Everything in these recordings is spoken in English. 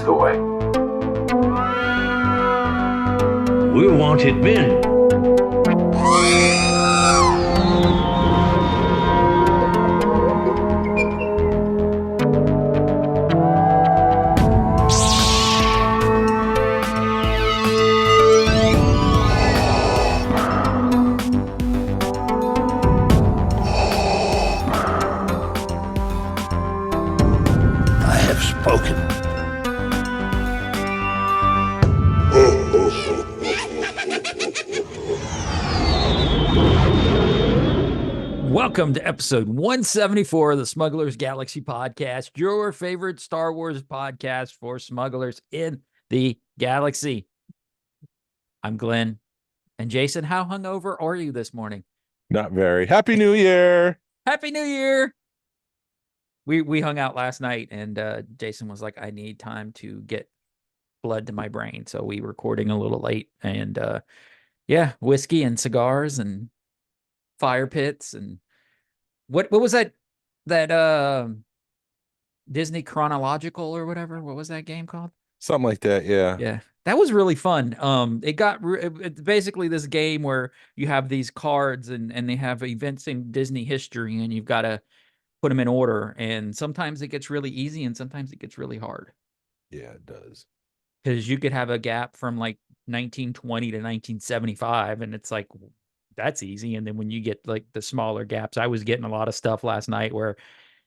the way. We're wanted men. I have spoken. Welcome to episode 174 of the Smugglers Galaxy podcast, your favorite Star Wars podcast for smugglers in the galaxy. I'm Glenn. And Jason, how hungover are you this morning? Not very. Happy New Year. Happy New Year. We hung out last night and Jason was like, I need time to get blood to my brain. So we recording a little late and yeah, whiskey and cigars and fire pits and what was that Disney Chronological or whatever? What was that game called? Something like that, yeah. Yeah. That was really fun. It's basically this game where you have these cards and they have events in Disney history and you've got to put them in order. And sometimes it gets really easy and sometimes it gets really hard. Yeah, it does. Because you could have a gap from like 1920 to 1975 and it's like, that's easy. And then when you get like the smaller gaps, I was getting a lot of stuff last night where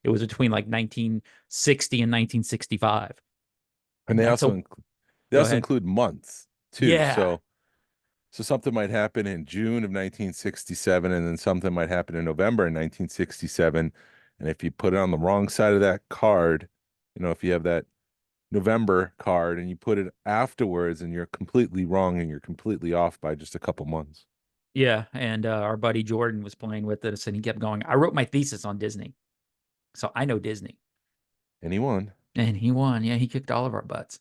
it was between like 1960 and 1965. And they That's also Go ahead. include months too. Yeah. So something might happen in June of 1967 and then something might happen in November in 1967. And if you put it on the wrong side of that card, if you have that November card and you put it afterwards and you're completely wrong and you're completely off by just a couple months. Yeah. And our buddy Jordan was playing with us and he kept going, I wrote my thesis on Disney. So I know Disney. And he won. And he won. Yeah, he kicked all of our butts.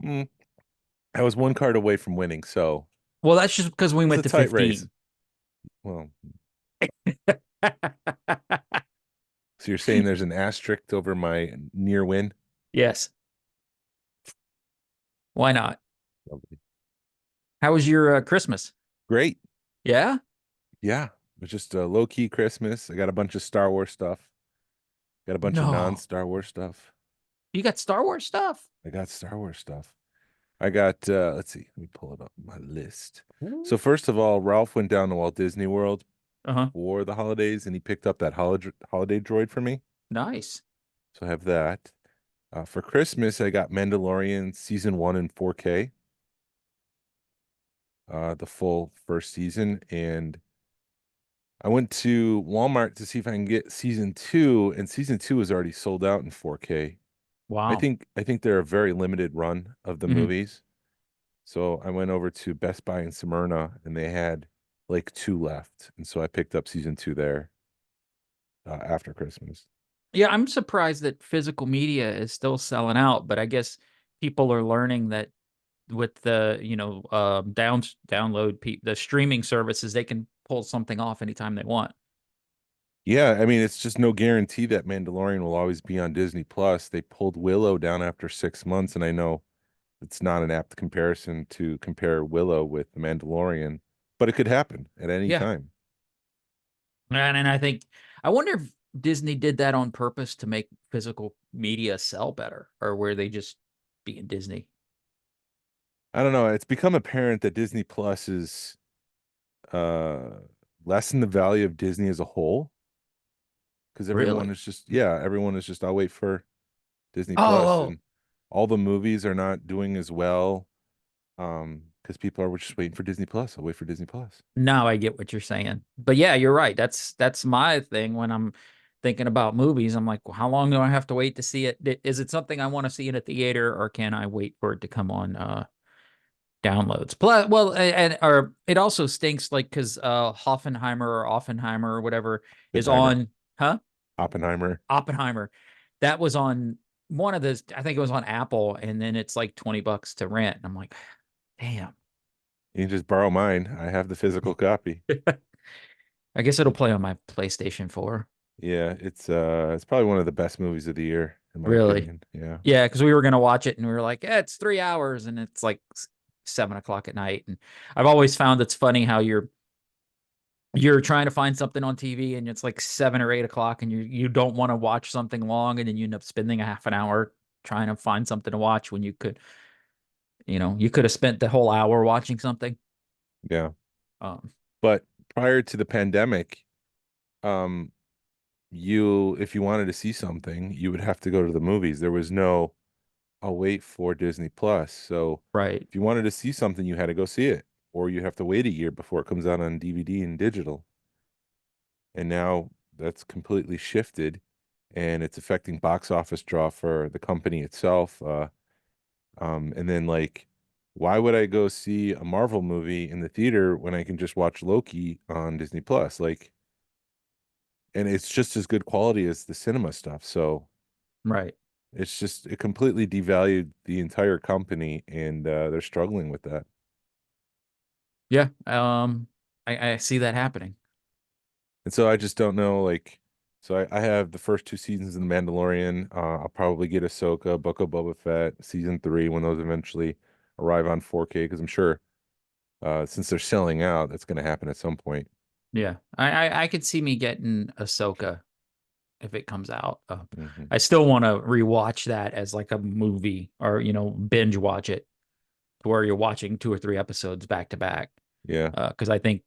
I was one card away from winning, so. Well, that's just because we went to 15. Race. Well. So you're saying there's an asterisk over my near win? Yes. Why not? Lovely. How was your Christmas? Great. Yeah? Yeah. It was just a low-key Christmas. I got a bunch of Star Wars stuff. Got a bunch of non-Star Wars stuff. You got Star Wars stuff? I got Star Wars stuff. I got, let's see. Let me pull it up on my list. So first of all, Ralph went down to Walt Disney World for the holidays, and he picked up that holiday droid for me. Nice. So I have that. For Christmas, I got Mandalorian Season 1 in 4K. The full first season. And I went to Walmart to see if I can get Season 2, and Season 2 is already sold out in 4K. Wow. I think they're a very limited run of the movies. So I went over to Best Buy in Smyrna, and they had like 2 left. And so I picked up Season 2 there after Christmas. Yeah, I'm surprised that physical media is still selling out, but I guess people are learning that with the, download the streaming services, they can pull something off anytime they want. Yeah, I mean, it's just no guarantee that Mandalorian will always be on Disney Plus. They pulled Willow down after 6 months, and I know it's not an apt comparison to compare Willow with the Mandalorian, but it could happen at any time. And I wonder if Disney did that on purpose to make physical media sell better, or were they just being Disney? I don't know. It's become apparent that Disney Plus is lessen the value of Disney as a whole. Because everyone is just, I'll wait for Disney Plus. And all the movies are not doing as well. Because people are just waiting for Disney Plus. I'll wait for Disney Plus. Now I get what you're saying. But yeah, you're right. That's my thing when I'm thinking about movies. I'm like, well, how long do I have to wait to see it? Is it something I want to see in a theater, or can I wait for it to come on downloads? Plus, well, or it also stinks like because Oppenheimer or whatever is on, Oppenheimer. That was on one of those. I think it was on Apple, and then it's like $20 to rent. And I'm like, damn. You can just borrow mine. I have the physical copy. I guess it'll play on my PlayStation 4. Yeah, it's probably one of the best movies of the year, in my Really. opinion. Yeah. Yeah, because we were gonna watch it and we were like, yeah, it's 3 hours and it's like 7 o'clock at night. And I've always found it's funny how you're trying to find something on TV and it's like 7 or 8 o'clock and you don't want to watch something long and then you end up spending a half an hour trying to find something to watch when you could have spent the whole hour watching something. Yeah. Um, But prior to the pandemic, um, if you wanted to see something, you would have to go to the movies. There was no, I'll wait for Disney Plus. So right. if you wanted to see something, you had to go see it, or you have to wait a year before it comes out on DVD and digital. And now that's completely shifted, and it's affecting box office draw for the company itself. And then like, why would I go see a Marvel movie in the theater when I can just watch Loki on Disney Plus? Like, and it's just as good quality as the cinema stuff. So Right. it's just it completely devalued the entire company, and they're struggling with that. Yeah. I see that happening. And so I just don't know, like, so I have the first two seasons of The Mandalorian. I'll probably get Ahsoka, Book of Boba Fett, season 3 when those eventually arrive on 4K, because I'm sure since they're selling out, that's going to happen at some point. Yeah. I could see me getting Ahsoka if it comes out. Hmm. I still want to rewatch that as like a movie or, binge watch it to where you're watching 2 or 3 episodes back to back. Yeah, Because I think,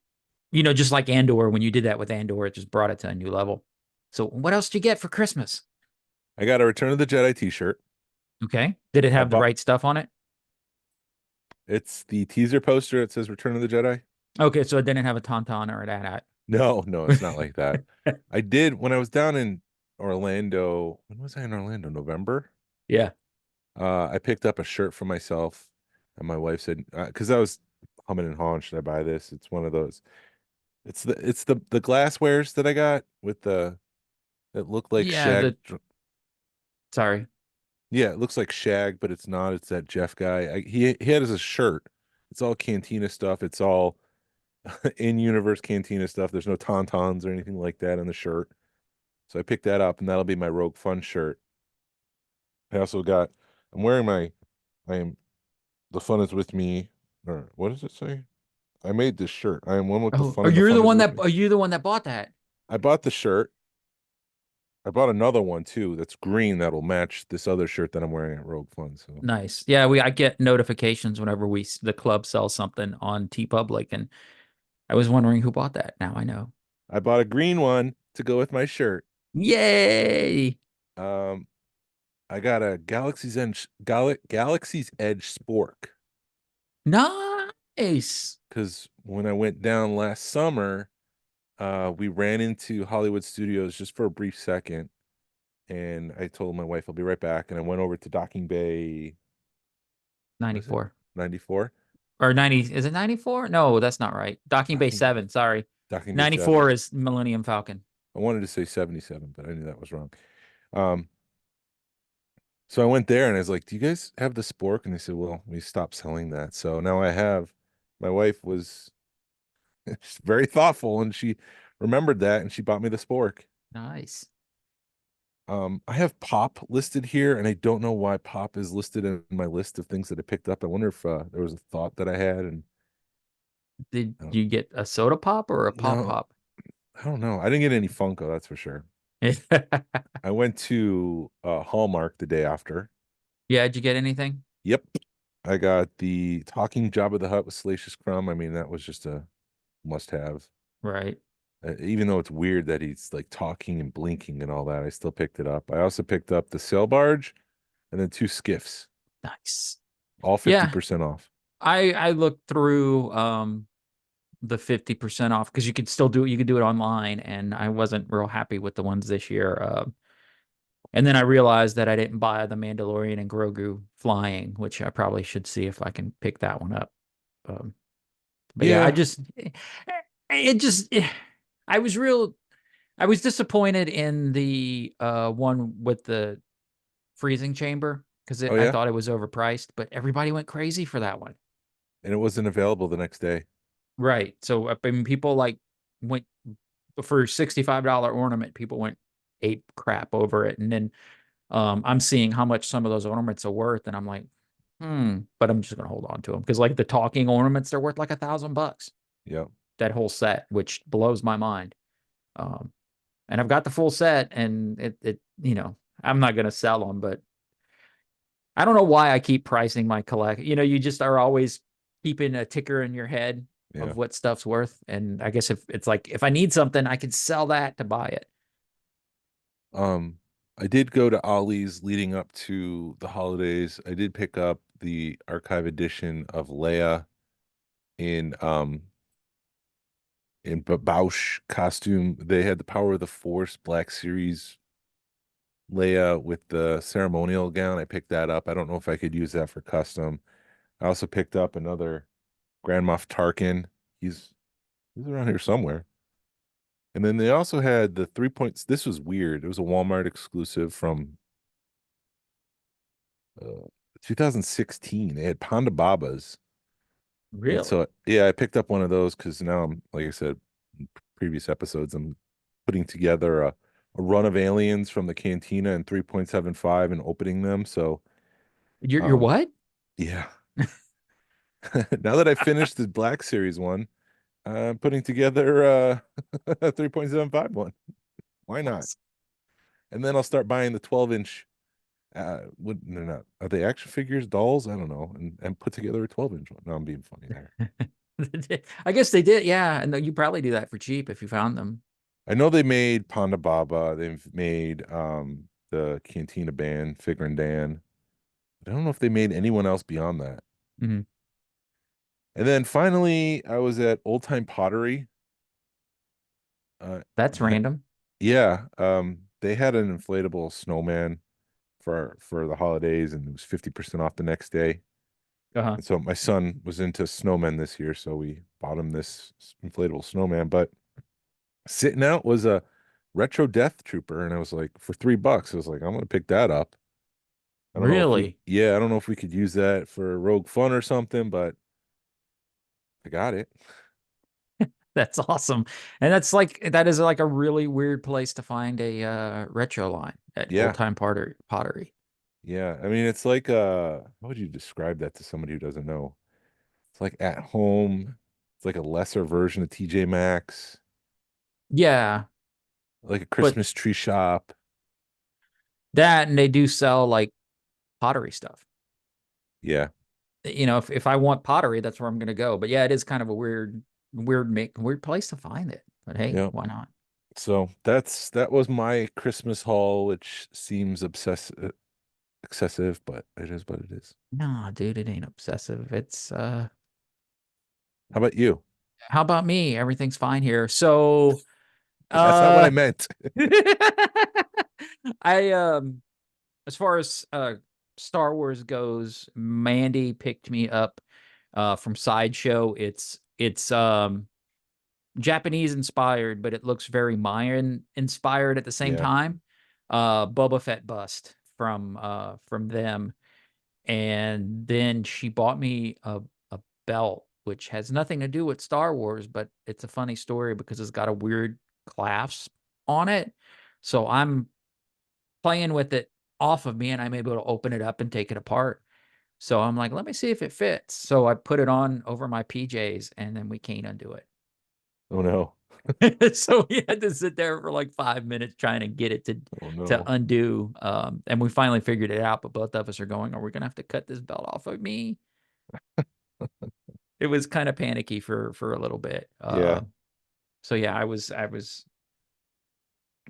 just like Andor, when you did that with Andor, it just brought it to a new level. So what else did you get for Christmas? I got a Return of the Jedi t-shirt. Okay. Did it I have the bought right stuff on it? it's the teaser poster. It says Return of the Jedi. Okay, so it didn't have a tauntaun or a dat. No, no, it's not like that. I did when I was down in Orlando. When was I in Orlando? November. Yeah. I picked up a shirt for myself, and my wife said, because I was humming and hawing, should I buy this? It's one of those. It's the glasswares that I got with the that look like Yeah, shag. sorry. Yeah, it looks like shag, but it's not. It's that Jeff guy. He had as a shirt. It's all Cantina stuff. It's all in-universe Cantina stuff. There's no tauntauns or anything like that on the shirt. So I picked that up, and that'll be my Rogue Fun shirt. I also got. I'm wearing my. I am. The fun is with me. Or what does it say? I made this shirt. I am one with the Oh, fun, and the fun is with me. are you the one that bought that? I bought the shirt. I bought another one too that's green that'll match this other shirt that I'm wearing at Rogue Fun. So Nice. Yeah, I get notifications whenever the club sells something on TeePublic, and I was wondering who bought that. Now I know. I bought a green one to go with my shirt. Yay! Um, I got a Galaxy's Edge Spork Nice. because when I went down last summer, we ran into Hollywood Studios just for a brief second, and I told my wife I'll be right back, and I went over to Docking Bay. What is it? 94 94? or 90. Is it 94? No, that's not right. Docking Bay Docking 7. Sorry. Docking Bay 94 7. is Millennium Falcon. I wanted to say 77, but I knew that was wrong. Um, so I went there and I was like, "Do you guys have the spork?" And they said, "Well, we stopped selling that." So now I have. My wife was very thoughtful and she remembered that and she bought me the spork. Nice. I have pop listed here, and I don't know why pop is listed in my list of things that I picked up. I wonder if there was a thought that I had, and Did uh, you get a soda pop or a pop no, pop? I don't know. I didn't get any Funko, that's for sure. I went to Hallmark the day after. Yeah, did you get anything? Yep. I got the Talking Jabba the Hutt with Salacious Crumb. I mean, that was just a must-have. Right. Even though it's weird that he's like talking and blinking and all that, I still picked it up. I also picked up the sail barge and then two skiffs, Nice. all Yeah, 50% off. I looked through the 50% off because you could do it online, and I wasn't real happy with the ones this year. And then I realized that I didn't buy the Mandalorian and Grogu flying, which I probably should see if I can pick that one up. Um, but yeah, Yeah. it just I was disappointed in the one with the freezing chamber because Oh I yeah. thought it was overpriced, but everybody went crazy for that one. And it wasn't available the next day. Right. So I mean, people like went for $65 ornament. People went ape crap over it. And then I'm seeing how much some of those ornaments are worth, and I'm like, but I'm just gonna hold on to them because like the talking ornaments, they're worth like $1,000. Yep. That whole set, which blows my mind. Um, and I've got the full set, and it I'm not gonna sell them, but I don't know why I keep pricing my collect. You just are always keeping a ticker in your head Yeah. of what stuff's worth. And I guess if it's like if I need something, I can sell that to buy it. I did go to Ollie's leading up to the holidays. I did pick up the archive edition of Leia in Bausch costume. They had the Power of the Force Black Series Leia with the ceremonial gown. I picked that up. I don't know if I could use that for custom. I also picked up another Grand Moff Tarkin. He's around here somewhere. And then they also had the 3 points. This was weird. It was a Walmart exclusive from 2016. They had Ponda Babas. And Really? so, yeah, I picked up one of those because now I'm, like I said, in previous episodes, I'm putting together a run of aliens from the cantina in 3.75 and opening them. So, You're um, what? yeah. Now that I finished the Black Series one, I'm putting together a 3.75 one. Why not? And then I'll start buying the 12-inch. They're not. Are they action figures, dolls? I don't know. And put together a 12-inch one. No, I'm being funny there. I guess they did, yeah. And you probably do that for cheap if you found them. I know they made Ponda Baba. They've made the Cantina Band, Figure and Dan. I don't know if they made anyone else beyond that. Mhm. And then finally, I was at Old Time Pottery. That's That random. Yeah, they had an inflatable snowman for the holidays, and it was 50% off the next day. Uh-huh. And so my son was into snowmen this year, so we bought him this inflatable snowman. But sitting out was a retro Death Trooper, and I was like, for $3, I was like, I'm gonna pick that up. I don't know if we, Really? yeah, I don't know if we could use that for Rogue Fun or something, but I got it. That's awesome. And that is like a really weird place to find a retro line at Old Yeah, Time Pottery. yeah. I mean, it's like how would you describe that to somebody who doesn't know? It's like at home. It's like a lesser version of TJ Maxx, Yeah, like a but Christmas tree shop. that and they do sell like pottery stuff. Yeah, If I want pottery, that's where I'm gonna go. But yeah, it is kind of a weird place to find it. But hey, yeah. why not? So that was my Christmas haul, which seems excessive, but it is what it is. No, dude, it ain't obsessive. It's How about you? how about me? Everything's fine here. So That's not what I uh meant. I as far as Star Wars goes, Mandy picked me up from Sideshow. It's Japanese inspired, but it looks very Mayan inspired at the same Yeah, time. Boba Fett bust from them. And then she bought me a belt, which has nothing to do with Star Wars, but it's a funny story because it's got a weird clasp on it. So I'm playing with it off of me and I'm able to open it up and take it apart. So I'm like, let me see if it fits. So I put it on over my PJs and then we can't undo it. oh no, So we had to sit there for like 5 minutes trying to get it oh to no. undo. And we finally figured it out, but both of us are going, are we gonna have to cut this belt off of me? It was kind of panicky for a little bit. Yeah, So yeah, I was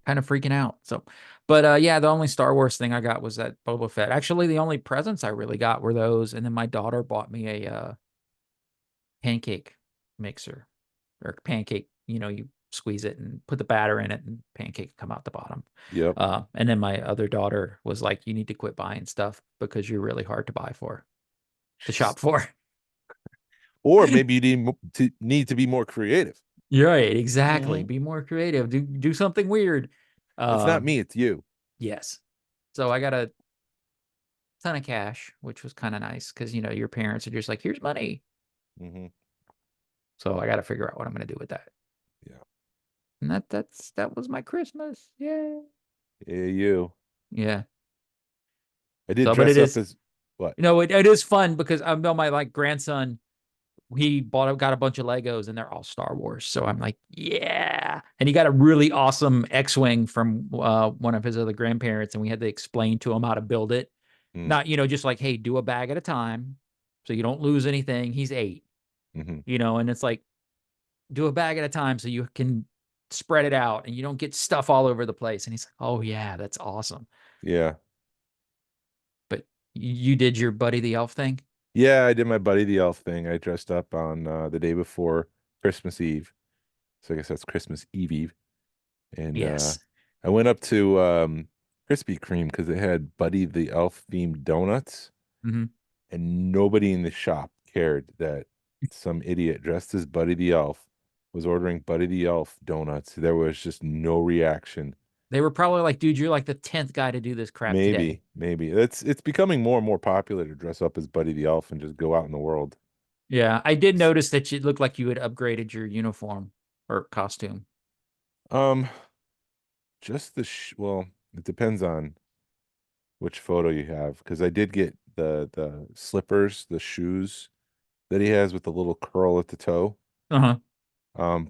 kind of freaking out. So but yeah, the only Star Wars thing I got was that Boba Fett. Actually, the only presents I really got were those, and then my daughter bought me a pancake mixer or pancake, you squeeze it and put the batter in it and pancake come out the bottom. yep. And then my other daughter was like, you need to quit buying stuff because you're really hard to buy to She's, shop for. or maybe you need to be more creative. You're right, exactly. Mhm. Be more creative. Do something weird. It's not Um, me, it's you. yes. So I got a ton of cash, which was kind of nice because your parents are just like, here's money. Hmm. So I got to figure out what I'm going to do with that. Yeah. And that was my Christmas. Yeah. Yeah, you. Yeah. I did So, but it dress up is, as what? it is fun because I know my like grandson, he got a bunch of Legos and they're all Star Wars. So I'm like, yeah. And he got a really awesome X-Wing from one of his other grandparents, and we had to explain to him how to build it. Mm, Not, just like, hey, do a bag at a time so you don't lose anything. He's 8, hmm and it's like, do a bag at a time so you can spread it out and you don't get stuff all over the place. And he's like, oh yeah, that's awesome. Yeah. But you did your Buddy the Elf thing? Yeah, I did my Buddy the Elf thing. I dressed up on the day before Christmas Eve. So I guess that's Christmas Eve Eve. And Yes. I went up to Krispy Kreme because they had Buddy the Elf themed donuts, Hmm. and nobody in the shop cared that some idiot dressed as Buddy the Elf was ordering Buddy the Elf donuts. There was just no reaction. They were probably like, dude, you're like the 10th guy to do this crap today. Maybe. It's becoming more and more popular to dress up as Buddy the Elf and just go out in the world. Yeah, I did notice that you looked like you had upgraded your uniform or costume. Um, just well, it depends on which photo you have because I did get the slippers, the shoes that he has with the little curl at the toe. Uh-huh.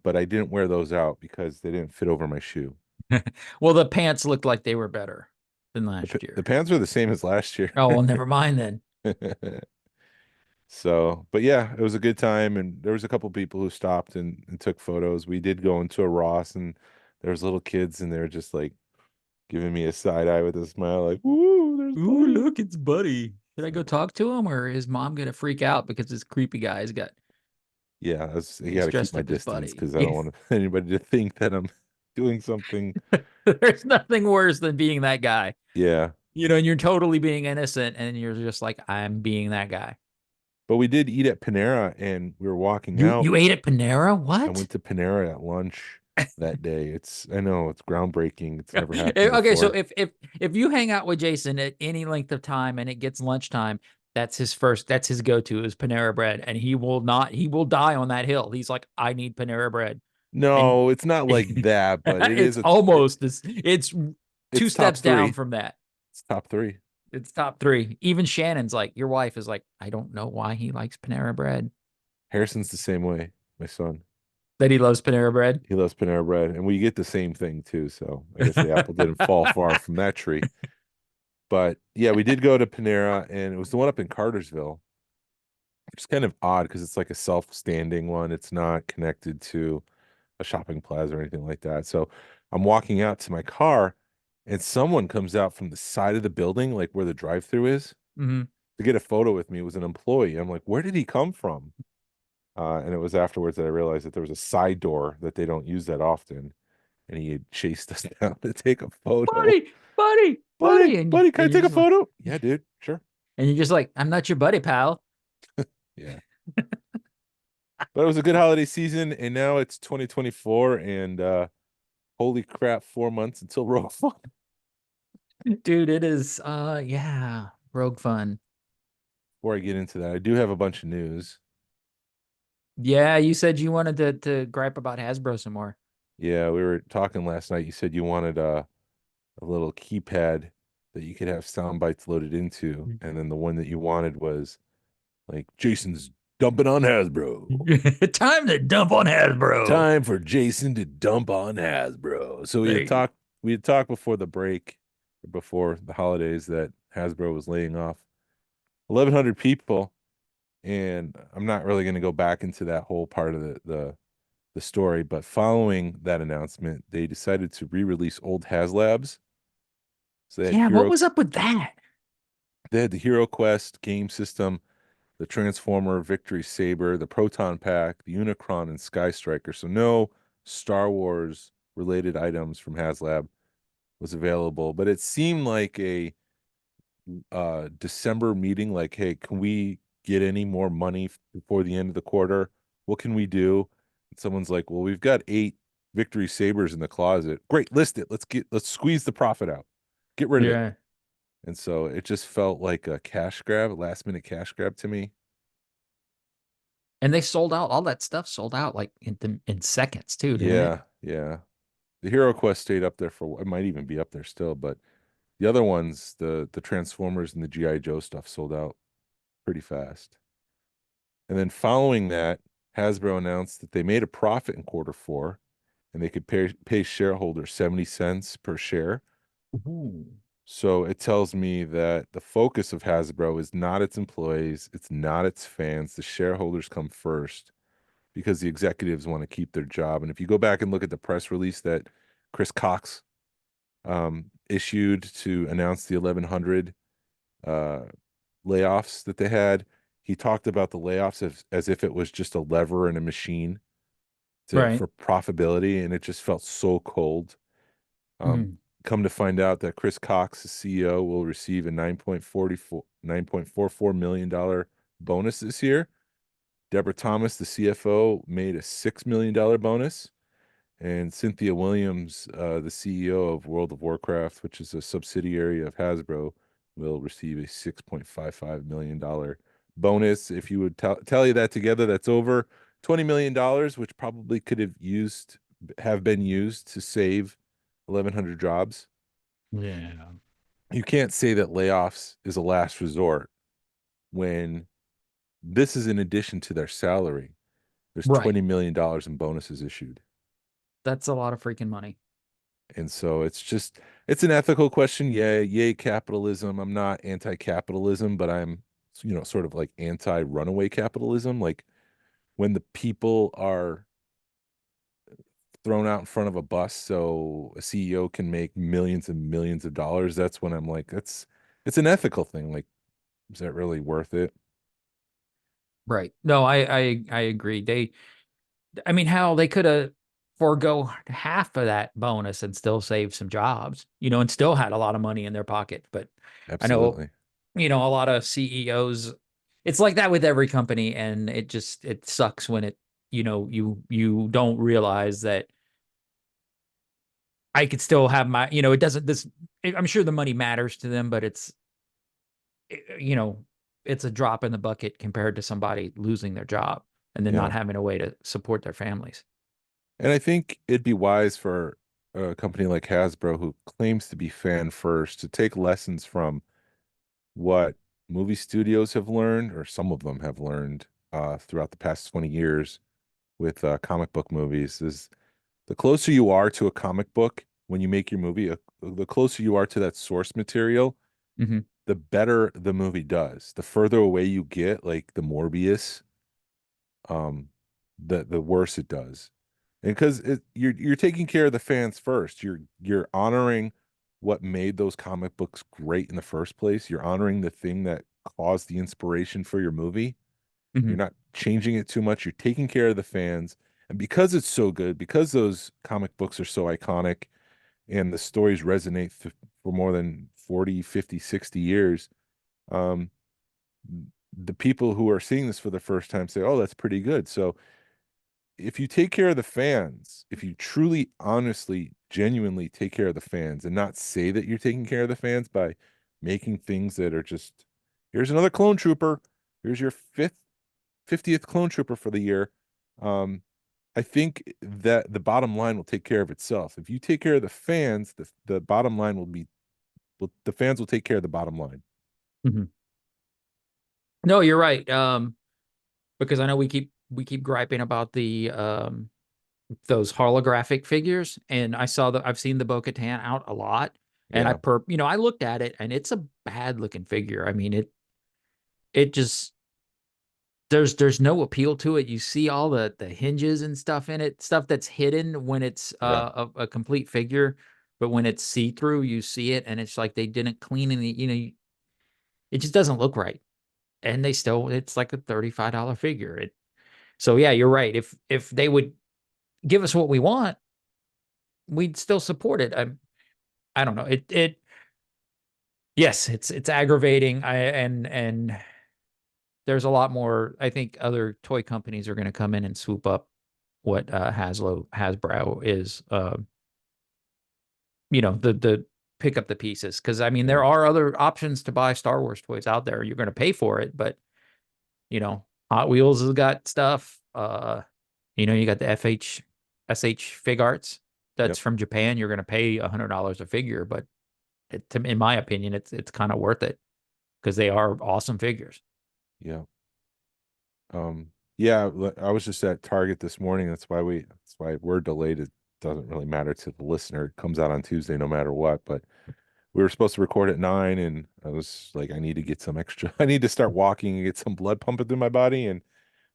But I didn't wear those out because they didn't fit over my shoe. Well, the pants looked like they were better than last The year. pants were the same as last year. Oh, well, never mind then. So, but yeah, it was a good time, and there was a couple people who stopped and took photos. We did go into a Ross, and there was little kids, and they were just like giving me a side eye with a smile, like, "Woo, there's Ooh, Buddy." look, it's Buddy. Should I go So, talk to him, or is mom gonna freak out because this creepy guy's yeah, I got he's to keep dressed my up as distance Buddy? because I don't want anybody to think that I'm doing something. There's nothing worse than being that guy. Yeah, And you're totally being innocent, and you're just like, I'm being that guy. but we did eat at Panera, and we were walking You out. ate at Panera? I What? went to Panera at lunch that day. I know it's groundbreaking. It's never happened Okay, so before. if you hang out with Jason at any length of time and it gets lunchtime, that's his go-to is Panera bread, and he will die on that hill. He's like, I need Panera bread. And No, it's not like that, but it it's is almost this, it's two it's top steps down three. from that. It's top three. It's top 3. Even Shannon's like, your wife is like, I don't know why he likes Panera bread. Harrison's the same way. My son, That he loves Panera bread. he loves Panera bread, and we get the same thing too. So I guess the apple didn't fall far from that tree. But yeah, we did go to Panera, and it was the one up in Cartersville. It's kind of odd because it's like a self-standing one. It's not connected to a shopping plaza or anything like that. So I'm walking out to my car, and someone comes out from the side of the building, like where the drive-through is, Hmm. to get a photo with me. It was an employee. I'm like, where did he come from? And it was afterwards that I realized that there was a side door that they don't use that often, and he had chased us down to take a photo. Buddy, buddy, buddy. Buddy, can I And you're take a just like, photo? Yeah, dude, sure. I'm not your buddy, pal. Yeah. But it was a good holiday season, and now it's 2024, and holy crap, 4 months until Rogue One. Dude, it is yeah, Rogue Fun. Before I get into that, I do have a bunch of news. Yeah, you said you wanted to gripe about Hasbro some more. Yeah, we were talking last night. You said you wanted a little keypad that you could have sound bites loaded into, and then the one that you wanted was like Jason's dumping on Hasbro. Time to dump on Hasbro. Time for Jason to dump on Hasbro. So They, we had talked before the break, before the holidays, that Hasbro was laying off 1,100 people, and I'm not really going to go back into that whole part of the story, but following that announcement, they decided to re-release old HasLabs. So yeah, what was up with that? they had the Hero Quest game system, the Transformer Victory Saber, the Proton Pack, the Unicron, and Sky Striker. So no Star Wars related items from HasLab was available, but it seemed like a December meeting, like, hey, can we get any more money before the end of the quarter? What can we do? And someone's like, well, we've got 8 Victory Sabers in the closet. Great, list it. Let's squeeze the profit out. Get rid of it. Yeah. And so it just felt like a cash grab, a last minute cash grab to me. And they sold out, all that stuff sold out like in seconds too, didn't it? Yeah. The Hero Quest stayed up there for, it might even be up there still, but the other ones, the Transformers and the GI Joe stuff sold out pretty fast. And then following that, Hasbro announced that they made a profit in quarter 4 and they could pay shareholders 70 cents per share. Ooh. So it tells me that the focus of Hasbro is not its employees, it's not its fans. The shareholders come first because the executives want to keep their job. And if you go back and look at the press release that Chris Cox issued to announce the 1,100 uh, layoffs that they had, he talked about the layoffs as if it was just a lever and a machine Right. for profitability, and it just felt so cold. Mhm. Come to find out that Chris Cox, the CEO, will receive a $9.44 million bonus this year. Deborah Thomas, the CFO, made a $6 million bonus. And Cynthia Williams, the CEO of World of Warcraft, which is a subsidiary of Hasbro, will receive a $6.55 million bonus. If you would tally that together, that's over $20 million, which probably could have been used to save 1,100 jobs. Yeah. You can't say that layoffs is a last resort when this is in addition to their salary. There's Right. $20 million in bonuses issued. That's a lot of freaking money. And so it's an ethical question. Yeah, yay, capitalism. I'm not anti-capitalism, but I'm, sort of like anti-runaway capitalism. Like when the people are thrown out in front of a bus so a CEO can make millions and millions of dollars, that's when I'm like, it's an ethical thing. Like, is that really worth it? Right. No, I agree. I mean, how they could have forego half of that bonus and still save some jobs, and still had a lot of money in their pocket. But I know, Absolutely. a lot of CEOs, it's like that with every company, and it sucks when you don't realize that I could still have it doesn't I'm sure the money matters to them, but you know, it's a drop in the bucket compared to somebody losing their job and then not Yeah. having a way to support their families. And I think it'd be wise for a company like Hasbro, who claims to be fan first, to take lessons from what movie studios have learned, or some of them have learned throughout the past 20 years with comic book movies. Is the closer you are to a comic book when you make your movie, the closer you are to that source material, Mhm. the better the movie does. The further away you get, like the Morbius, um, the worse it does. And because you're taking care of the fans first. You're honoring what made those comic books great in the first place. You're honoring the thing that caused the inspiration for your movie. You're Mhm. not changing it too much. You're taking care of the fans. And because it's so good, because those comic books are so iconic and the stories resonate for more than 40, 50, 60 years, um, the people who are seeing this for the first time say, oh, that's pretty good. So if you take care of the fans, if you truly, honestly, genuinely take care of the fans and not say that you're taking care of the fans by making things that are just, here's another clone trooper, here's your 50th clone trooper for the year. I think that the bottom line will take care of itself. If you take care of the fans, the bottom line the fans will take care of the bottom line. Mhm. No, you're right. Because I know we keep griping about the those holographic figures, and I've seen the Bo-Katan out a lot, and Yeah, I looked at it, and it's a bad looking figure. I mean, it just there's no appeal to it. You see all the hinges and stuff in it, stuff that's hidden when it's yeah. a complete figure, but when it's see through, you see it, and it's like they didn't clean any. It just doesn't look right, and it's like a $35 figure. So yeah, you're right. If they would give us what we want, we'd still support it. I don't know. Yes, it's aggravating. And there's a lot more. I think other toy companies are going to come in and swoop up what Hasbro is. The pick up the pieces, because I mean Yeah. there are other options to buy Star Wars toys out there. You're going to pay for it, but Hot Wheels has got stuff. You got the FH SH Fig Arts. that's Yep. from Japan, you're going to pay $100 a figure, but in my opinion, it's kind of worth it because they are awesome figures. Yeah. Yeah, I was just at Target this morning. That's why we're delayed. It doesn't really matter to the listener. It comes out on Tuesday no matter what. But we were supposed to record at 9, and I was like, I need to get some extra. I need to start walking and get some blood pumping through my body. And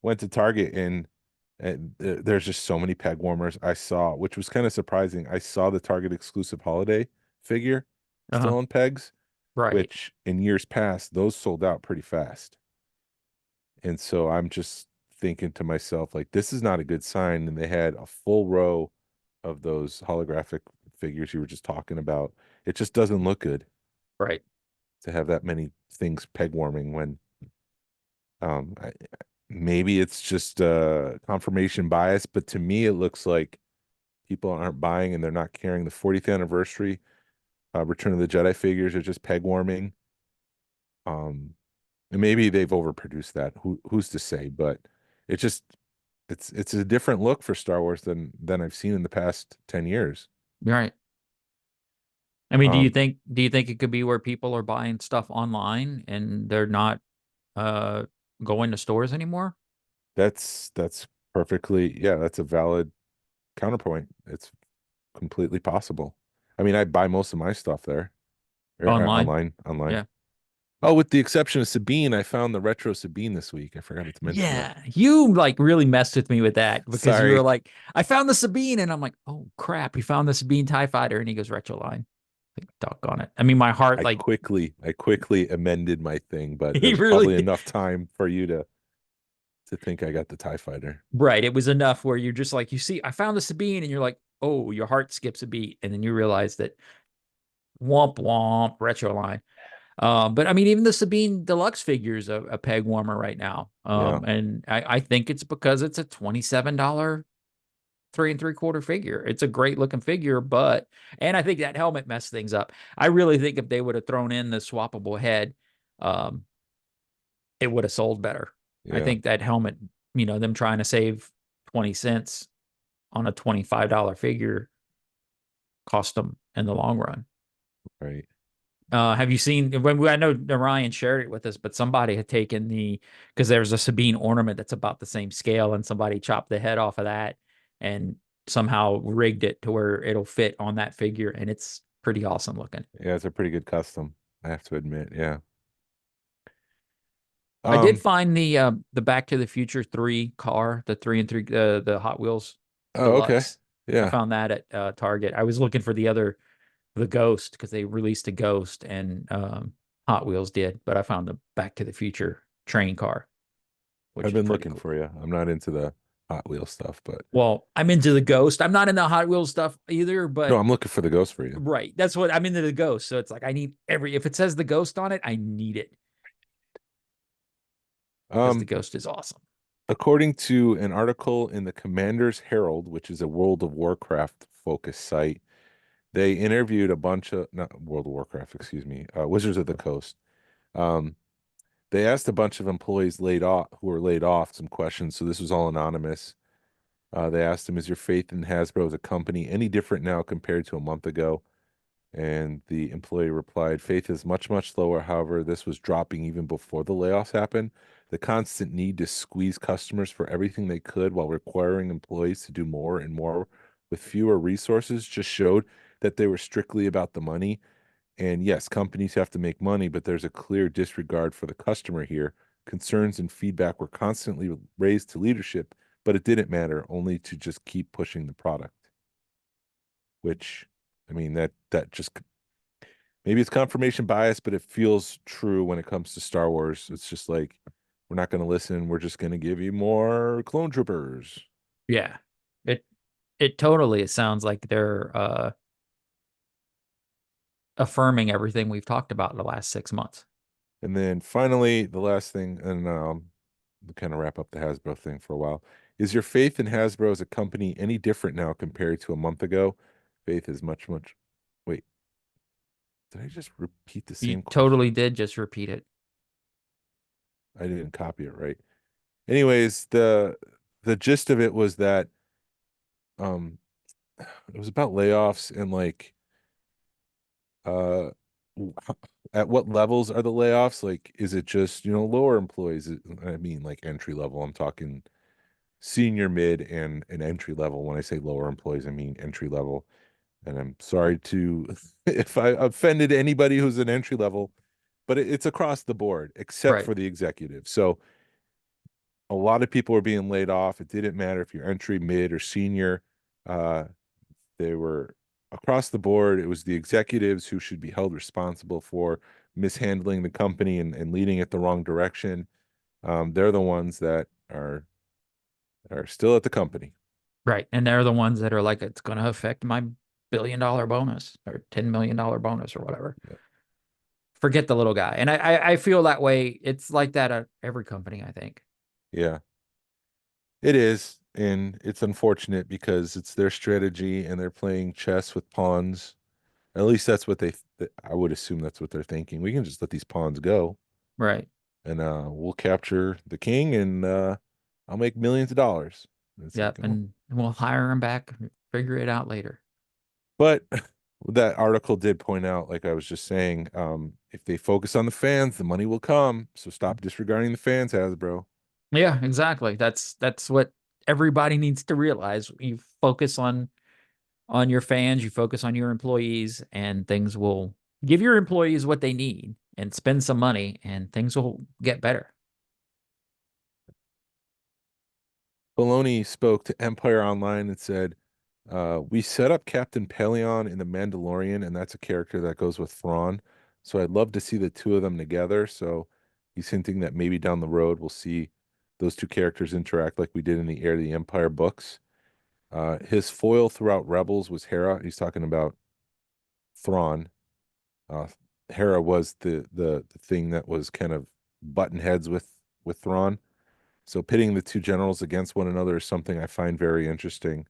went to Target, and there's just so many peg warmers I saw, which was kind of surprising. I saw the Target exclusive holiday figure Uh-huh. still in pegs, Right. which in years past, those sold out pretty fast. And so I'm just thinking to myself, like, this is not a good sign. And they had a full row of those holographic figures you were just talking about. It just doesn't look good Right. to have that many things peg warming when um I, maybe it's just confirmation bias, but to me it looks like people aren't buying and they're not carrying the 40th anniversary Return of the Jedi figures are just peg warming. Um and maybe they've overproduced that. Who's to say? But it just it's a different look for Star Wars than I've seen in the past 10 years. Right. I mean, Um, do you think it could be where people are buying stuff online and they're not uh going to stores anymore? that's perfectly, yeah, that's a valid counterpoint. It's completely possible. I mean, I buy most of my stuff there, Online. online. Yeah. Oh, with the exception of Sabine, I found the retro Sabine this week. I forgot to mention that. Yeah. You like really messed with me with that because you were Sorry. like, I found the Sabine, and I'm like, oh crap, you found the Sabine TIE fighter, and he goes retro line. Like, doggone it. I mean, my heart, like, I quickly amended my thing, but he there's really probably enough time for you to think I got the TIE fighter. right. It was enough where you're just like, you see, I found the Sabine, and you're like, oh, your heart skips a beat, and then you realize that womp womp retro line. But I mean, even the Sabine Deluxe figure is a peg warmer right now. Yeah, And I think it's because it's a $27 3 3/4 figure. It's a great looking figure, but and I think that helmet messed things up. I really think if they would have thrown in the swappable head, um, it would have sold better. I yeah, think that helmet, them trying to save 20 cents on a $25 figure cost them in the long run. right. Have you seen I know Ryan shared it with us, but somebody had taken because there's a Sabine ornament that's about the same scale, and somebody chopped the head off of that and somehow rigged it to where it'll fit on that figure, and it's pretty awesome looking. Yeah, it's a pretty good custom, I have to admit. Yeah. I did Um, find the Back to the Future 3 car, the 3 and 3, the Hot Wheels oh, okay. Deluxe. I Yeah. found that at Target. I was looking for the Ghost because they released a Ghost and Hot Wheels did, but I found the Back to the Future train car, which I've is been pretty looking cool. for you. I'm not into the Hot Wheel stuff, but Well, I'm into the Ghost. I'm not in the Hot Wheels stuff either, no, but I'm looking for the ghost for you. right, that's what I'm into the Ghost. So it's like I need if it says the Ghost on it, I need it because the Um, Ghost is awesome. according to an article in the Commander's Herald, which is a World of Warcraft focused site, they interviewed a bunch of, not World of Warcraft, excuse me, Wizards of the Coast. Um, they asked a bunch of employees laid off who were laid off some questions. So this was all anonymous. They asked him, "Is your faith in Hasbro as a company any different now compared to a month ago?" And the employee replied, "Faith is much, much lower. However, this was dropping even before the layoffs happened. The constant need to squeeze customers for everything they could while requiring employees to do more and more with fewer resources just showed that they were strictly about the money. And yes, companies have to make money, but there's a clear disregard for the customer here. Concerns and feedback were constantly raised to leadership, but it didn't matter, only to just keep pushing the product." Which, I mean, that just maybe it's confirmation bias, but it feels true when it comes to Star Wars. It's just like we're not going to listen. We're just going to give you more clone troopers. Yeah, it it totally it sounds like they're affirming everything we've talked about in the last 6 months. And then finally, the last thing, and we'll kind of wrap up the Hasbro thing for a while. Is your faith in Hasbro as a company any different now compared to a month ago? Faith is much, much. Wait, did I just repeat the You same totally question? did just repeat it. I didn't copy it right. Anyways, the gist of it was that um it was about layoffs and like uh at what levels are the layoffs? Like, is it just, lower employees? I mean, like entry level. I'm talking senior, mid, and entry level. When I say lower employees, I mean entry level. And I'm sorry to if I offended anybody who's an entry level, but it's across the board except Right. for the executive. So a lot of people were being laid off. It didn't matter if you're entry, mid, or senior. Uh, they were across the board. It was the executives who should be held responsible for mishandling the company and leading it the wrong direction. They're the ones that are still at the company. Right. And they're the ones that are like, it's going to affect my $1 billion bonus or $10 million bonus or whatever. Yeah. Forget the little guy. And I feel that way. It's like that at every company, I think. Yeah, it is. And it's unfortunate because it's their strategy and they're playing chess with pawns. At least that's what I would assume that's what they're thinking. We can just let these pawns go Right. and we'll capture the king and I'll make millions of dollars. And it's like, Yep. oh. And we'll hire him back, figure it out later. But that article did point out, like I was just saying, if they focus on the fans, the money will come. So stop disregarding the fans, Hasbro. Yeah, exactly. That's what everybody needs to realize. You focus on your fans, you focus on your employees, and things will give your employees what they need and spend some money and things will get better. Filoni spoke to Empire Online and said, we set up Captain Pelion in The Mandalorian, and that's a character that goes with Thrawn. So I'd love to see the two of them together. So he's hinting that maybe down the road we'll see those two characters interact like we did in the Heir to the Empire books. His foil throughout Rebels was Hera. He's talking about Thrawn. Uh, Hera was the thing that was kind of button heads with Thrawn. So pitting the two generals against one another is something I find very interesting.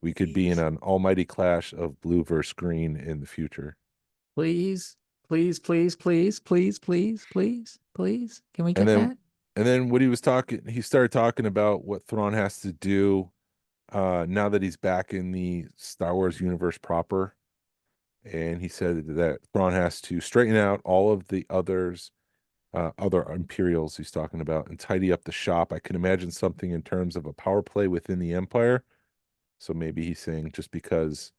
We could be in Please, an almighty clash of blue versus green in the future. please, please, please, please, please, please, please, please. Can we And get then that? and then what he started talking about what Thrawn has to do now that he's back in the Star Wars universe proper. And he said that Thrawn has to straighten out all of the other Imperials he's talking about and tidy up the shop. I can imagine something in terms of a power play within the Empire. So maybe he's saying just because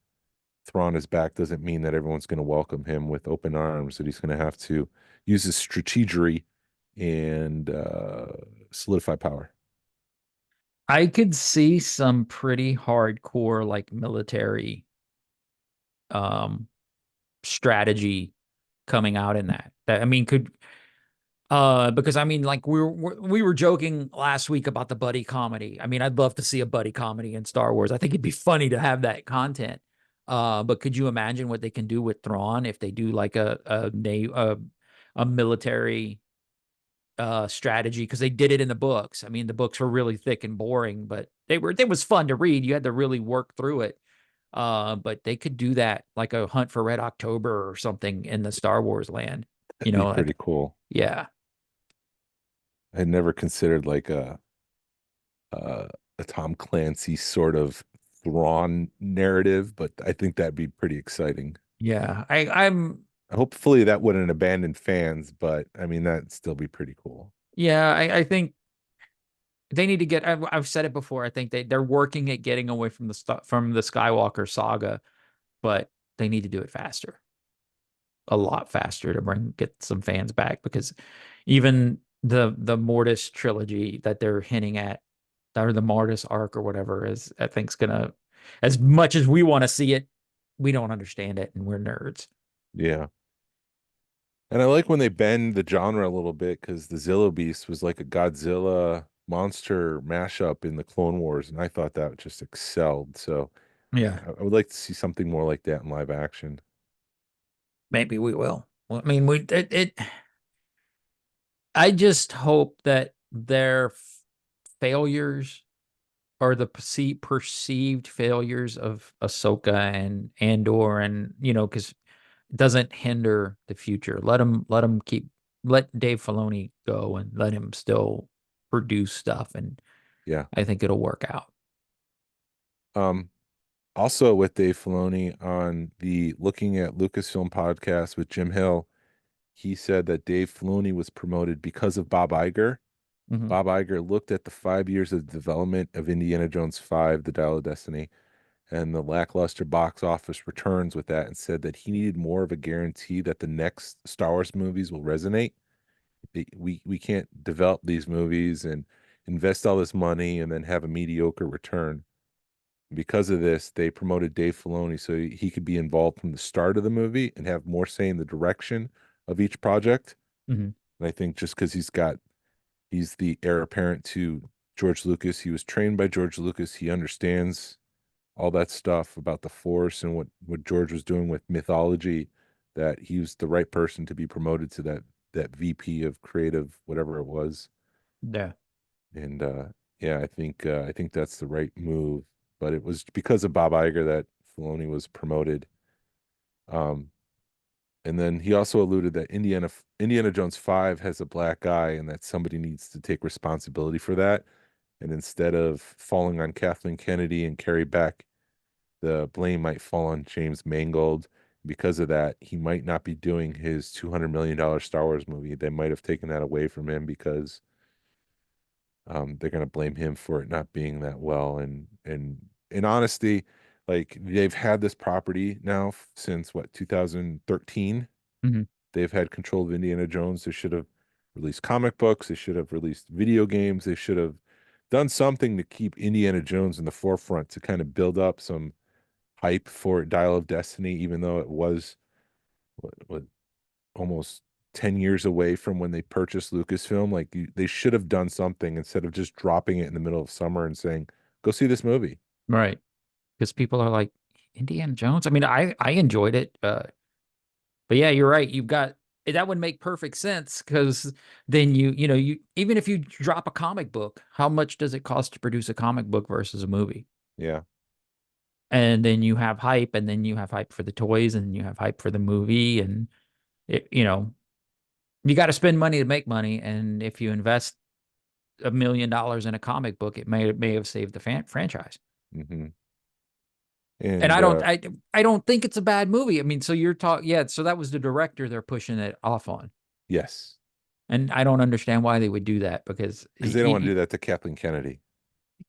Thrawn is back doesn't mean that everyone's going to welcome him with open arms, that he's going to have to use his strategery and solidify power. I could see some pretty hardcore like military um strategy coming out in that. That I mean could because I mean like we were joking last week about the buddy comedy. I mean, I'd love to see a buddy comedy in Star Wars. I think it'd be funny to have that content. But could you imagine what they can do with Thrawn if they do like a military strategy, because they did it in the books. I mean, the books were really thick and boring, but it was fun to read. You had to really work through it. But they could do that like a Hunt for Red October or something in the Star Wars land. You That'd be know, pretty cool. yeah. I'd never considered like a, a Tom Clancy sort of Thrawn narrative, but I think that'd be pretty exciting. Yeah. I'm Hopefully that wouldn't abandon fans, but I mean that'd still be pretty cool. yeah, I think they need to get I've said it before. I think they're working at getting away from from the Skywalker saga, but they need to do it faster. A lot faster to get some fans back, because even the Mortis trilogy that they're hinting at, or the Mortis arc or whatever, is I think's gonna, as much as we want to see it, we don't understand it and we're nerds. Yeah. And I like when they bend the genre a little bit because the Zillo Beast was like a Godzilla monster mashup in the Clone Wars, and I thought that just excelled. So Yeah, I would like to see something more like that in live action. maybe we will. Well, I mean, I just hope that their failures, or the perceived failures of Ahsoka and Andor, and because it doesn't hinder the future. Let Dave Filoni go and let him still produce stuff, and Yeah. I think it'll work out. Um, Also with Dave Filoni on the Looking at Lucasfilm podcast with Jim Hill, he said that Dave Filoni was promoted because of Bob Iger. Hmm. Bob Iger looked at the 5 years of development of Indiana Jones 5, The Dial of Destiny, and the lackluster box office returns with that, and said that he needed more of a guarantee that the next Star Wars movies will resonate. We can't develop these movies and invest all this money and then have a mediocre return. Because of this, they promoted Dave Filoni so he could be involved from the start of the movie and have more say in the direction of each project. Hmm. And I think just because he's the heir apparent to George Lucas. He was trained by George Lucas. He understands all that stuff about the Force and what George was doing with mythology, that he was the right person to be promoted to that VP of creative, whatever it was. Yeah. And yeah, I think that's the right move. But it was because of Bob Iger that Filoni was promoted. Um, and then he also alluded that Indiana Jones 5 has a black eye and that somebody needs to take responsibility for that. And instead of falling on Kathleen Kennedy and Carrie Beck, the blame might fall on James Mangold. Because of that, he might not be doing his $200 million Star Wars movie. They might have taken that away from him because they're going to blame him for it not being that well. And in honesty, like they've had this property now since what, 2013. Hmm. They've had control of Indiana Jones. They should have released comic books. They should have released video games. They should have done something to keep Indiana Jones in the forefront to kind of build up some hype for Dial of Destiny, even though it was what almost 10 years away from when they purchased Lucasfilm. Like they should have done something instead of just dropping it in the middle of summer and saying, go see this movie. Right. Because people are like, Indiana Jones. I mean, I enjoyed it. But yeah, you're right. You've got that would make perfect sense because then you even if you drop a comic book, how much does it cost to produce a comic book versus a movie? Yeah. And then you have hype, and then you have hype for the toys, and you have hype for the movie, and you got to spend money to make money. And if you invest $1 million in a comic book, it may have saved the franchise. Hmm. And And I don't think it's a bad movie. I mean, so you're talking, yeah. So that was the director they're pushing it off on. yes, And I don't understand why they would do that because because they don't want to do that to Kathleen Kennedy.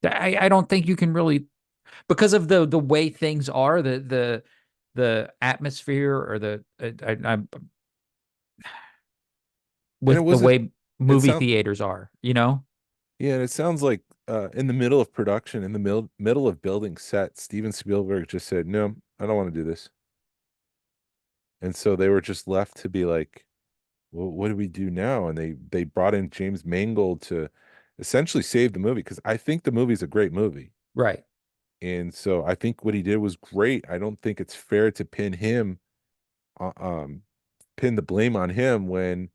I don't think you can really because of the way things are the atmosphere or And it with the wasn't, way it movie sounds, theaters are, you know? yeah, and it sounds like in the middle of production, in the middle of building sets, Steven Spielberg just said, no, I don't want to do this. And so they were just left to be like, well, what do we do now? And they brought in James Mangold to essentially save the movie because I think the movie's a great movie. Right. And so I think what he did was great. I don't think it's fair to uh, um, pin the blame on him when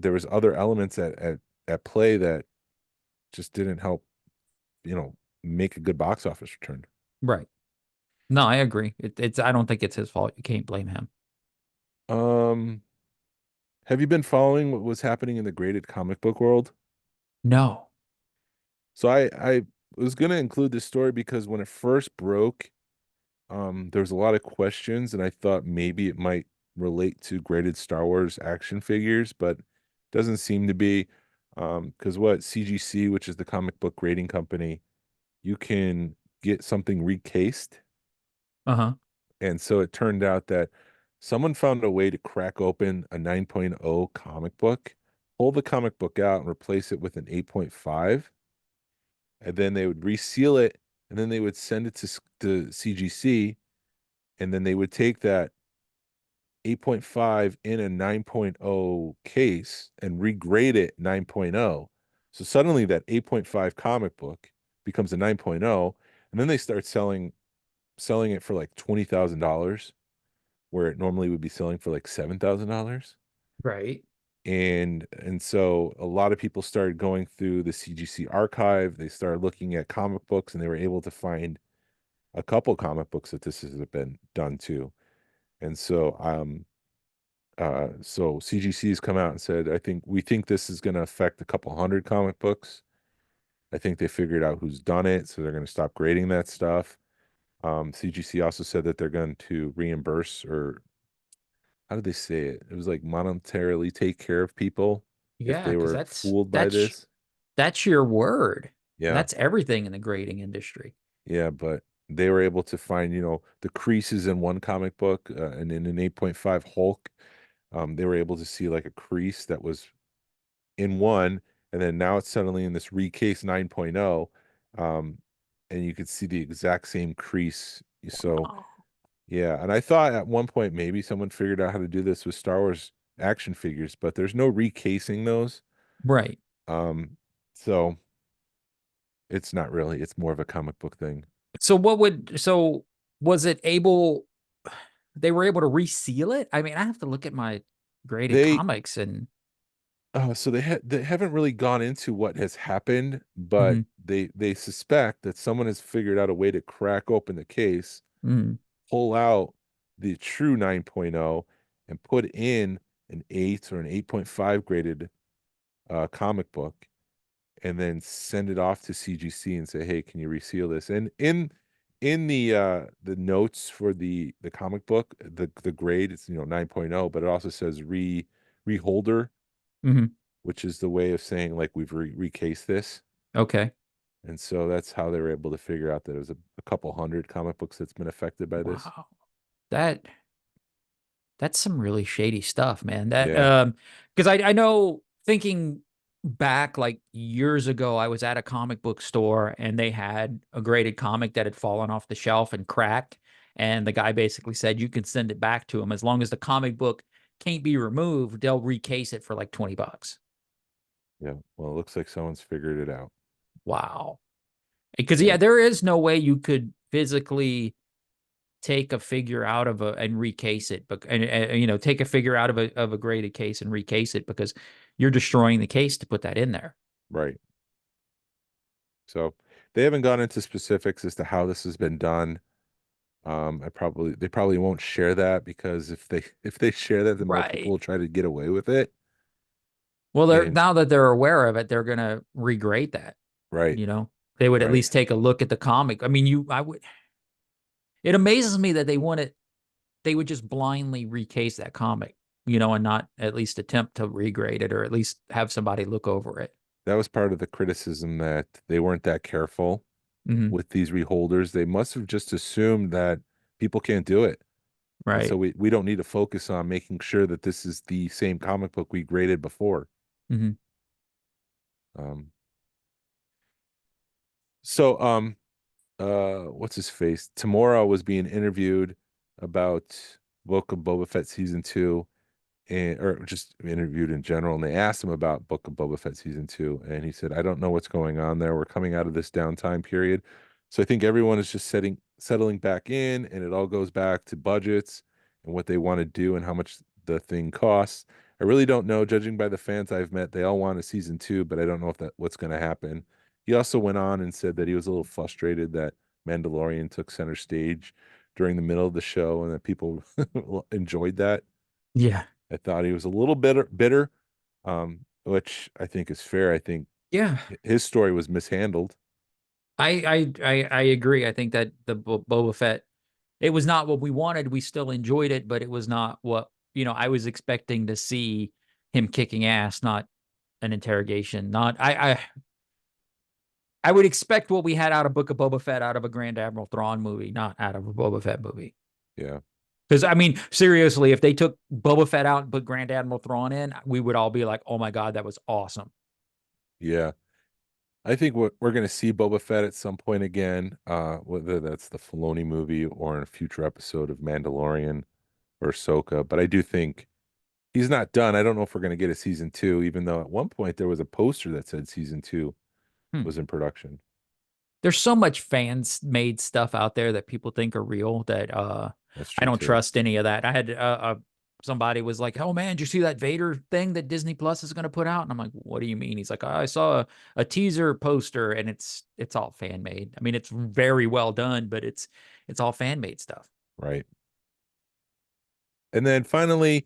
there was other elements at play that just didn't help, you know, make a good box office return. Right. No, I agree. I don't think it's his fault. You can't blame him. Um, have you been following what was happening in the graded comic book world? No. So I was gonna include this story because when it first broke, there was a lot of questions, and I thought maybe it might relate to graded Star Wars action figures, but doesn't seem to be. Because what CGC, which is the comic book grading company, you can get something recased. Uh-huh. And so it turned out that someone found a way to crack open a 9.0 comic book, pull the comic book out and replace it with an 8.5, and then they would reseal it, and then they would send it to CGC, and then they would take that 8.5 in a 9.0 case and regrade it 9.0. So suddenly that 8.5 comic book becomes a 9.0, and then they start selling it for like $20,000 where it normally would be selling for like $7,000. Right. And so a lot of people started going through the CGC archive. They started looking at comic books and they were able to find a couple comic books that this has been done to. And so CGC has come out and said, we think this is going to affect a couple hundred comic books. I think they figured out who's done it, so they're going to stop grading that stuff. CGC also said that they're going to reimburse, or how did they say it? It was like monetarily take care of people if Yeah, they because were that's fooled by that's this. that's your word. Yeah. That's everything in the grading industry. Yeah, but they were able to find, the creases in one comic book, and in an 8.5 Hulk, they were able to see like a crease that was in one, and then now it's suddenly in this recase 9.0, and you could see the exact same crease. So Oh. yeah, and I thought at one point maybe someone figured out how to do this with Star Wars action figures, but there's no recasing those. Right. So it's not really, it's more of a comic book thing. So was it able, they were able to reseal it? I mean, I have to look at my graded They comics and So they haven't really gone into what has happened, but mhm, they suspect that someone has figured out a way to crack open the case, mhm, pull out the true 9.0, and put in an 8 or an 8.5 graded comic book, and then send it off to CGC and say, "Hey, can you reseal this?" And in the notes for the comic book, the grade, it's 9.0, but it also says reholder, mhm. which is the way of saying like we've recased this. Okay. And so that's how they were able to figure out that it was a couple hundred comic books that's been affected by this. Wow. That that's some really shady stuff, man. That Yeah. because I know, thinking back like years ago, I was at a comic book store and they had a graded comic that had fallen off the shelf and cracked. And the guy basically said you can send it back to him as long as the comic book can't be removed, they'll recase it for like $20. Yeah. Well, it looks like someone's figured it out. Wow. Because Yeah. yeah, there is no way you could physically take a figure out of a and recase it, but take a figure out of a graded case and recase it, because you're destroying the case to put that in there. Right. So they haven't gone into specifics as to how this has been done. They probably won't share that, because if they share that, then more people Right. will try to get away with it. Well, they're And now that they're aware of it, they're gonna regrade that. right, You know, they would at right. least take a look at the comic. I mean, I would. It amazes me that they would just blindly recase that comic, and not at least attempt to regrade it or at least have somebody look over it. That was part of the criticism, that they weren't that careful Hmm. with these reholders. They must have just assumed that people can't do it. And so Right. we don't need to focus on making sure that this is the same comic book we graded before. Hmm. Um, so what's his face? Tamora was being interviewed about Book of Boba Fett season 2, and or just interviewed in general, and they asked him about Book of Boba Fett season 2, and he said, "I don't know what's going on there. We're coming out of this downtime period, so I think everyone is just settling back in, and it all goes back to budgets and what they want to do and how much the thing costs. I really don't know. Judging by the fans I've met, they all want a season 2, but I don't know if that what's going to happen." He also went on and said that he was a little frustrated that Mandalorian took center stage during the middle of the show, and that people enjoyed that. Yeah. I thought he was a little bitter, which I think is fair. I think Yeah. his story was mishandled. I agree. I think that the Boba Fett, it was not what we wanted. We still enjoyed it, but it was not what, I was expecting to see him kicking ass, not an interrogation. Not I would expect what we had out of Book of Boba Fett out of a Grand Admiral Thrawn movie, not out of a Boba Fett movie. Yeah, Because I mean, seriously, if they took Boba Fett out and put Grand Admiral Thrawn in, we would all be like, "Oh my god, that was awesome." yeah. I think we're going to see Boba Fett at some point again, whether that's the Filoni movie or in a future episode of Mandalorian or Ahsoka. But I do think he's not done. I don't know if we're going to get a season 2, even though at one point there was a poster that said season 2 Hmm. was in production. There's so much fans made stuff out there that people think are real that That's I true don't too. trust any of that. I had somebody was like, "Oh man, did you see that Vader thing that Disney Plus is going to put out?" And I'm like, "What do you mean?" He's like, "I saw a teaser poster and it's all fan made. I mean, it's very well done, but it's all fan made stuff." Right. And then finally,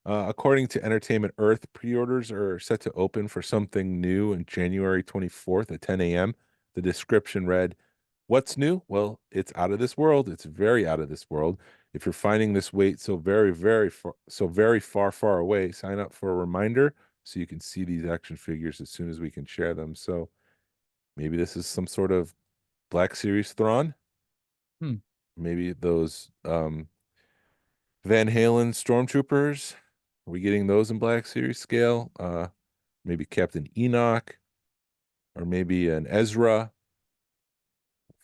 according to Entertainment Earth, pre-orders are set to open for something new on January 24th at 10 a.m. The description read, What's new? Well, it's out of this world. It's very out of this world. If you're finding this wait so very far, far away, sign up for a reminder so you can see these action figures as soon as we can share them. So maybe this is some sort of Black Series Thrawn. Hmm. Maybe those Van Halen Stormtroopers. Are we getting those in Black Series scale? Maybe Captain Enoch, or maybe an Ezra.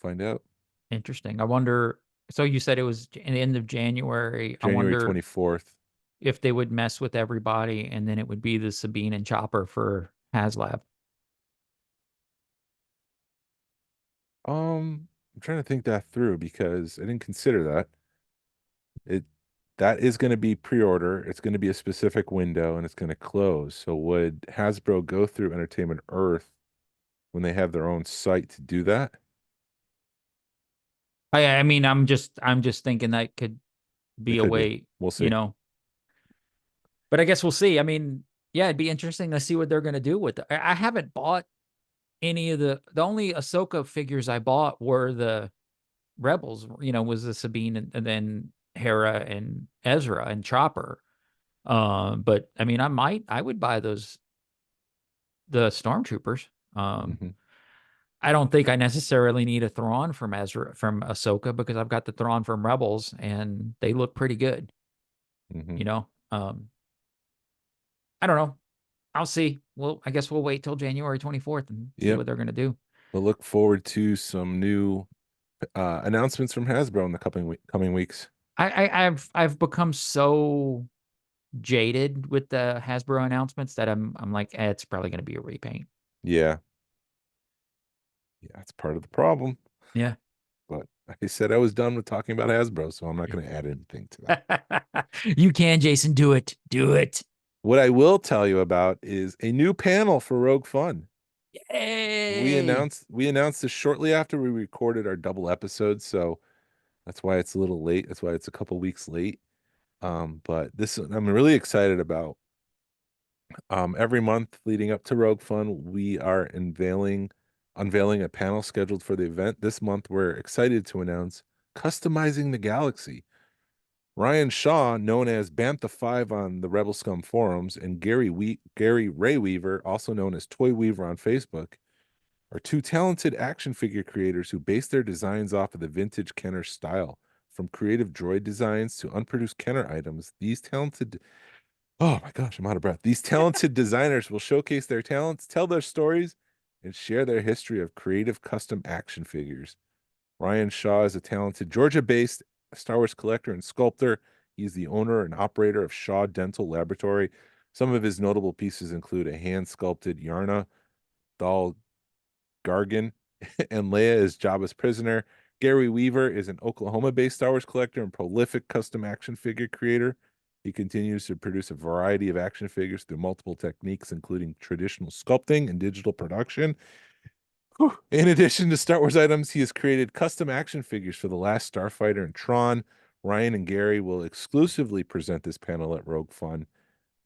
Find out. Interesting. I wonder. So you said it was in the end of January. I January wonder 24th. if they would mess with everybody, and then it would be the Sabine and Chopper for HasLab. I'm trying to think that through because I didn't consider that. It that is going to be pre-order. It's going to be a specific window and it's going to close. So would Hasbro go through Entertainment Earth when they have their own site to do that? I mean, I'm just thinking that could be It a could be. way, We'll you see. know. But I guess we'll see. I mean, yeah, it'd be interesting to see what they're gonna do with it. I haven't bought any of the only Ahsoka figures I bought were the Rebels, was the Sabine and then Hera and Ezra and Chopper. But I mean, I would buy the Stormtroopers. Hmm. I don't think I necessarily need a Thrawn from Ahsoka because I've got the Thrawn from Rebels and they look pretty good, Hmm. you know. I don't know. I'll see. Well, I guess we'll wait till January 24th and see Yep. what they're gonna do. We'll look forward to some new announcements from Hasbro in the coming weeks. I've become so jaded with the Hasbro announcements that I'm like, it's probably gonna be a repaint. Yeah. Yeah, that's part of the problem. Yeah. But I said I was done with talking about Hasbro, so I'm not going to add anything to that. You can, Jason, do it. Do it. What I will tell you about is a new panel for Rogue Fun. Yay. We announced this shortly after we recorded our double episode, so that's why it's a little late. That's why it's a couple weeks late. But this I'm really excited about. Every month leading up to Rogue Fun, we are unveiling a panel scheduled for the event. This month, we're excited to announce Customizing the Galaxy. Ryan Shaw, known as Bantha5 on the Rebel Scum forums, and Gary Ray Weaver, also known as Toy Weaver on Facebook, are two talented action figure creators who base their designs off of the vintage Kenner style. From creative droid designs to unproduced Kenner items, oh my gosh, I'm out of breath. These talented designers will showcase their talents, tell their stories, and share their history of creative custom action figures. Ryan Shaw is a talented Georgia-based Star Wars collector and sculptor. He's the owner and operator of Shaw Dental Laboratory. Some of his notable pieces include a hand-sculpted Yarna doll Gargan and Leia is Jabba's prisoner. Gary Weaver is an Oklahoma-based Star Wars collector and prolific custom action figure creator. He continues to produce a variety of action figures through multiple techniques, including traditional sculpting and digital production. Whew. In addition to Star Wars items, he has created custom action figures for The Last Starfighter and Tron. Ryan and Gary will exclusively present this panel at Rogue Fun.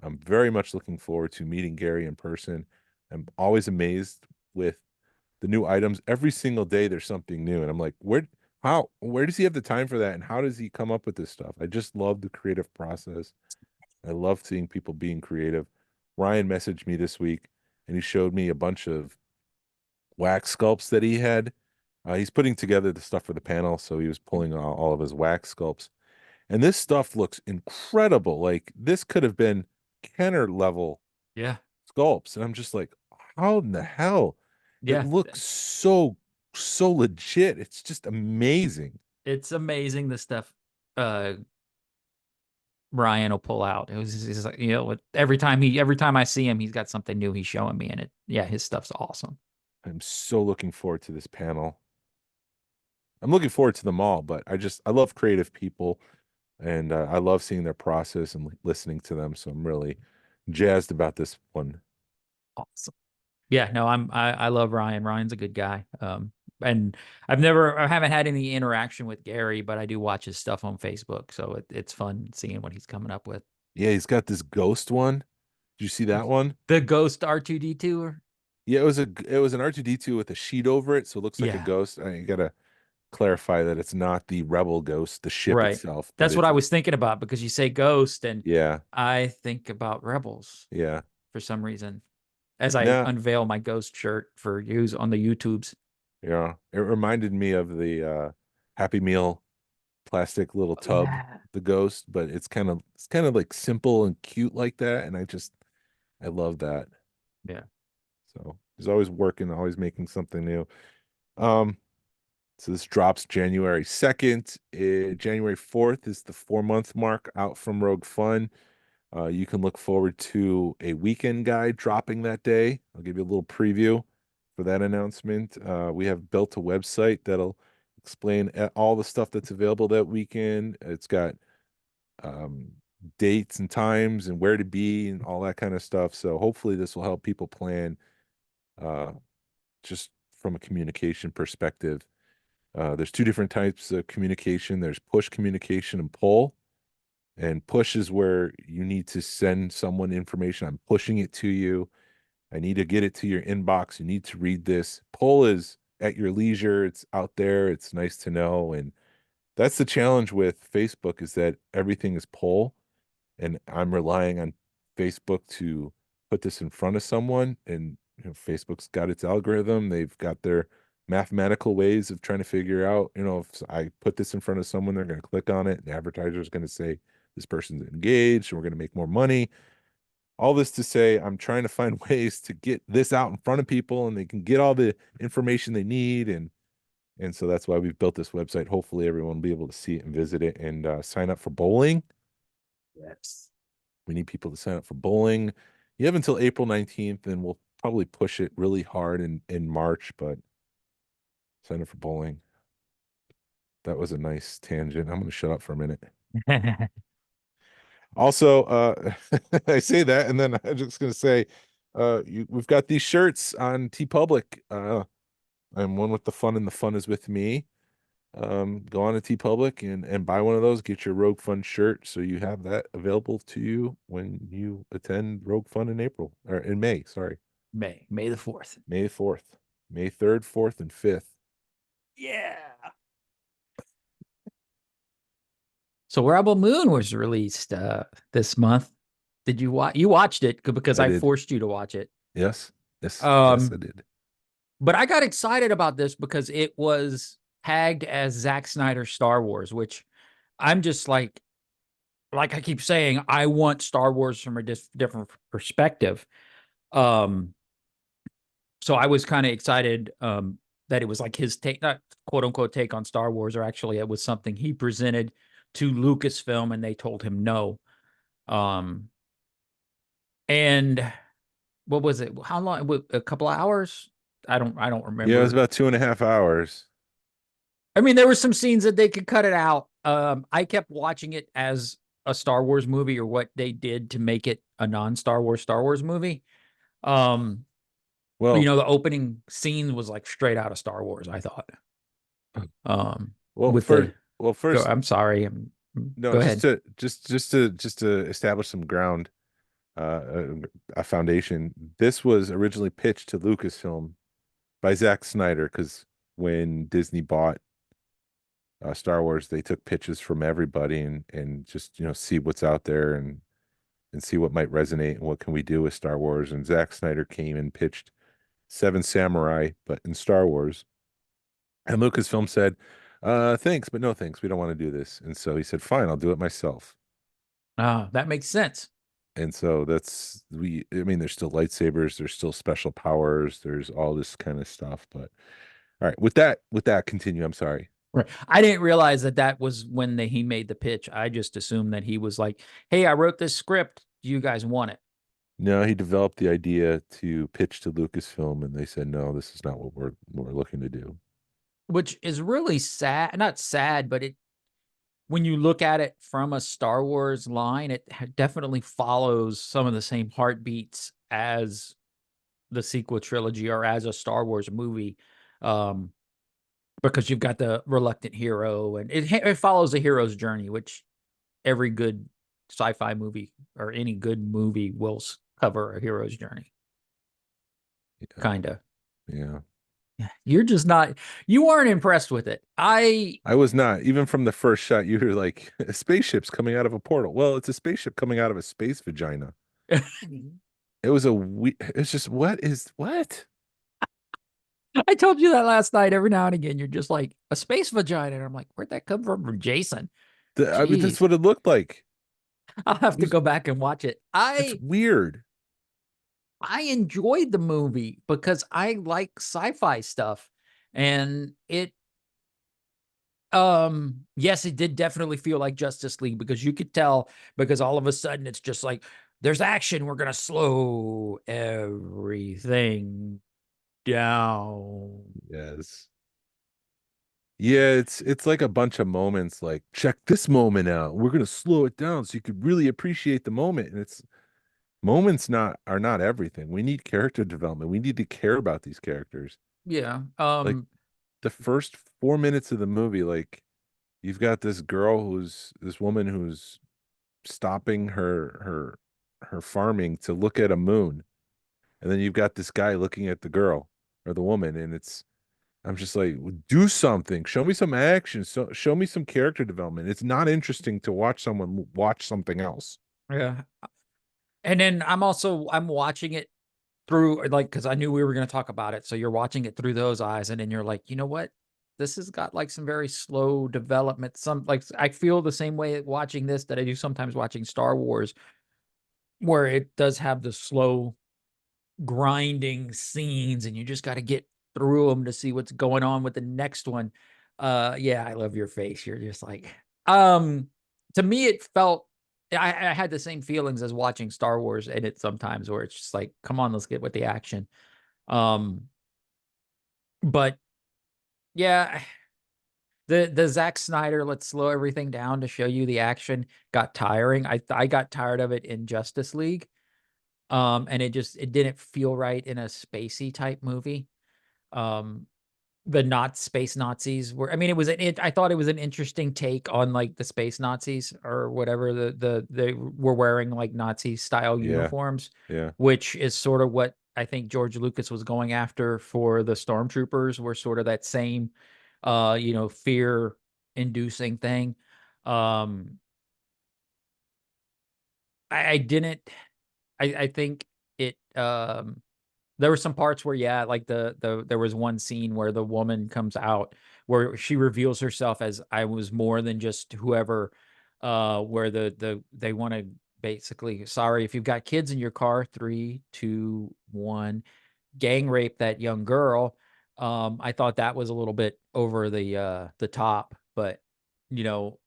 I'm very much looking forward to meeting Gary in person. I'm always amazed with the new items. Every single day there's something new. And I'm like, where does he have the time for that? And how does he come up with this stuff? I just love the creative process. I love seeing people being creative. Ryan messaged me this week and he showed me a bunch of wax sculpts that he had. He's putting together the stuff for the panel, so he was pulling all of his wax sculpts. And this stuff looks incredible. Like this could have been Kenner level Yeah. sculpts. And I'm just like, how in the hell? It Yeah. looks so legit. It's just amazing. It's amazing the stuff uh Ryan will pull out. It was just like, every time I see him, he's got something new he's showing me, and his stuff's awesome. I'm so looking forward to this panel. I'm looking forward to them all, but I love creative people and I love seeing their process and listening to them. So I'm really jazzed about this one. Awesome. Yeah, no, I love Ryan. Ryan's a good guy. And I haven't had any interaction with Gary, but I do watch his stuff on Facebook, so it's fun seeing what he's coming up with. Yeah, he's got this ghost one. Did you see that one? The Ghost R2D2. Yeah, it was an R2-D2 with a sheet over it, so it looks like a Yeah, ghost. I gotta clarify that it's not the Rebel ghost, the ship right. itself, but That's what it's I a, was thinking about because you say Ghost, and yeah, I think about Rebels yeah. for some reason as I No, unveil my Ghost shirt for use on the YouTubes. yeah. It reminded me of the Happy Meal plastic little Oh, tub, yeah. the ghost, but it's kind of like simple and cute like that, and I love that. Yeah. So he's always working, always making something new. Um, so this drops January 2nd. January 4th is the 4 month mark out from Rogue Fun. You can look forward to a weekend guide dropping that day. I'll give you a little preview for that announcement. We have built a website that'll explain all the stuff that's available that weekend. It's got um, dates and times and where to be and all that kind of stuff. So hopefully this will help people plan uh, just from a communication perspective. There's two different types of communication. There's push communication and pull. And push is where you need to send someone information. I'm pushing it to you. I need to get it to your inbox. You need to read this. Pull is at your leisure. It's out there. It's nice to know. And that's the challenge with Facebook is that everything is pull. And I'm relying on Facebook to put this in front of someone. And Facebook's got its algorithm. They've got their mathematical ways of trying to figure out, if I put this in front of someone, they're going to click on it. And the advertiser is going to say this person's engaged and we're going to make more money. All this to say, I'm trying to find ways to get this out in front of people and they can get all the information they need. And so that's why we've built this website. Hopefully everyone will be able to see it and visit it and sign up for bowling. Yes. We need people to sign up for bowling. You have until April 19th, and we'll probably push it really hard in March, but sign up for bowling. That was a nice tangent. I'm going to shut up for a minute. Also, I say that, and then I'm just going to say, we've got these shirts on TeePublic. I'm one with the fun, and the fun is with me. Go on to TeePublic and buy one of those. Get your Rogue Fun shirt so you have that available to you when you attend Rogue Fun in April or in May. Sorry, May the 4th. May 4th, May 3rd, 4th, and 5th. Yeah. So Rebel Moon was released this month. Did you watch? You watched it because I I did. forced you to watch it. Yes, yes, yes, I Um, did. but I got excited about this because it was tagged as Zack Snyder Star Wars, which I'm just like I keep saying, I want Star Wars from a different perspective. Um, so I was kind of excited that it was like his take, not quote unquote take on Star Wars, or actually it was something he presented to Lucasfilm and they told him no. Um, and what was it? How long? A couple of hours? I don't Yeah, it was remember. about 2.5 hours. I mean, there were some scenes that they could cut it out. I kept watching it as a Star Wars movie or what they did to make it a non-Star Wars movie. Um, Well, the opening scene was like straight out of Star Wars, I thought. Um, well, with first, the well, go, first, I'm sorry. no, Go ahead. just to establish some ground, a foundation. This was originally pitched to Lucasfilm by Zack Snyder because when Disney bought Star Wars, they took pitches from everybody and just see what's out there and see what might resonate and what can we do with Star Wars. And Zack Snyder came and pitched Seven Samurai, but in Star Wars. And Lucasfilm said, thanks, but no thanks. We don't want to do this. And so he said, fine, I'll do it myself. That makes sense. And so I mean, there's still lightsabers, there's still special powers, there's all this kind of stuff. But all right, with that, continue. I'm sorry. Right. I didn't realize that was when he made the pitch. I just assumed that he was like, "Hey, I wrote this script. Do you guys want it?" No, he developed the idea to pitch to Lucasfilm, and they said, no, this is not what we're looking to do. Which is really sad. Not sad, but when you look at it from a Star Wars line, it definitely follows some of the same heartbeats as the sequel trilogy or as a Star Wars movie. Um, because you've got the reluctant hero and it follows the hero's journey, which every good sci-fi movie or any good movie will cover a hero's journey. kind of. Yeah. You're just not, you weren't impressed with it. I was not. Even from the first shot, you were like, a spaceship's coming out of a portal. Well, it's a spaceship coming out of a space vagina. It was it's just, what? I told you that last night. Every now and again, you're just like a space vagina. And I'm like, where'd that come from Jason? I mean, that's Jeez. what it looked like. I'll have It to was, go back and watch it. it's weird. I enjoyed the movie because I like sci-fi stuff. And yes, it did definitely feel like Justice League because you could tell, because all of a sudden it's just like there's action, we're gonna slow everything down. Yes. Yeah, it's like a bunch of moments like, check this moment out. We're gonna slow it down so you could really appreciate the moment. And it's moments are not everything. We need character development. We need to care about these characters. Yeah. Like the first 4 minutes of the movie, like you've got this woman who's stopping her farming to look at a moon. And then you've got this guy looking at the girl or the woman, and I'm just like, do something. Show me some action. So show me some character development. It's not interesting to watch someone watch something else. Yeah. And then I'm watching it through, like, because I knew we were going to talk about it. So you're watching it through those eyes, and then you're like, you know what? This has got like some very slow development. Some, like, I feel the same way watching this that I do sometimes watching Star Wars, where it does have the slow grinding scenes, and you just got to get through them to see what's going on with the next one. Yeah, I love your face. You're just like, to me, it felt, I had the same feelings as watching Star Wars in it sometimes, where it's just like, come on, let's get with the action. Um, but yeah, the Zack Snyder, let's slow everything down to show you the action, got tiring. I got tired of it in Justice League. And it didn't feel right in a spacey type movie. Um, the not space Nazis were, I mean, I thought it was an interesting take on like the space Nazis or whatever, they were wearing like Nazi style Yeah, uniforms, yeah, which is sort of what I think George Lucas was going after for the stormtroopers, were sort of that same, fear inducing thing. Um, I didn't, I think it, there were some parts where, yeah, like there was one scene where the woman comes out where she reveals herself as, I was more than just whoever, where they want to basically, sorry, if you've got kids in your car, 3, 2, 1, gang rape that young girl. I thought that was a little bit over the top, but you know,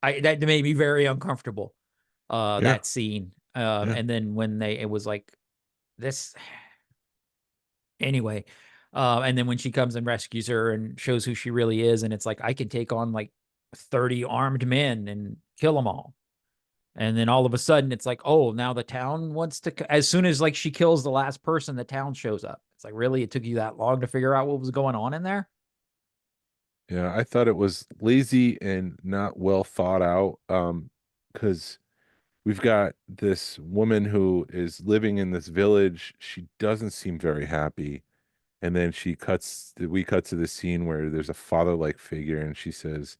that made me very uncomfortable, yeah, that scene. yeah, And then when it was like this, anyway, and then when she comes and rescues her and shows who she really is, and it's like, I can take on like 30 armed men and kill them all. And then all of a sudden it's like, oh, now the town wants to, as soon as like she kills the last person, the town shows up. It's like, really? It took you that long to figure out what was going on in there? yeah. I thought it was lazy and not well thought out. Because we've got this woman who is living in this village. She doesn't seem very happy. And then we cut to the scene where there's a father-like figure, and she says,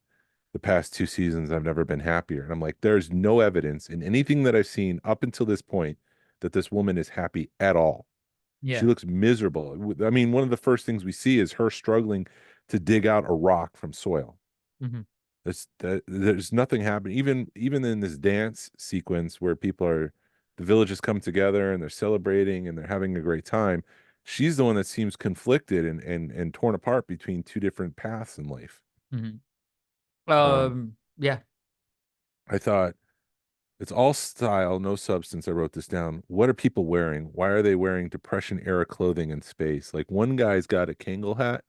the past 2 seasons, I've never been happier. And I'm like, there's no evidence in anything that I've seen up until this point that this woman is happy at all. She Yeah. looks miserable. I mean, one of the first things we see is her struggling to dig out a rock from soil. Mhm. There's nothing happening. Even in this dance sequence where the villages come together and they're celebrating and they're having a great time. She's the one that seems conflicted and torn apart between two different paths in life. Mhm. Yeah. I thought, it's all style, no substance. I wrote this down. What are people wearing? Why are they wearing depression era clothing in space? Like one guy's got a Kangol hat,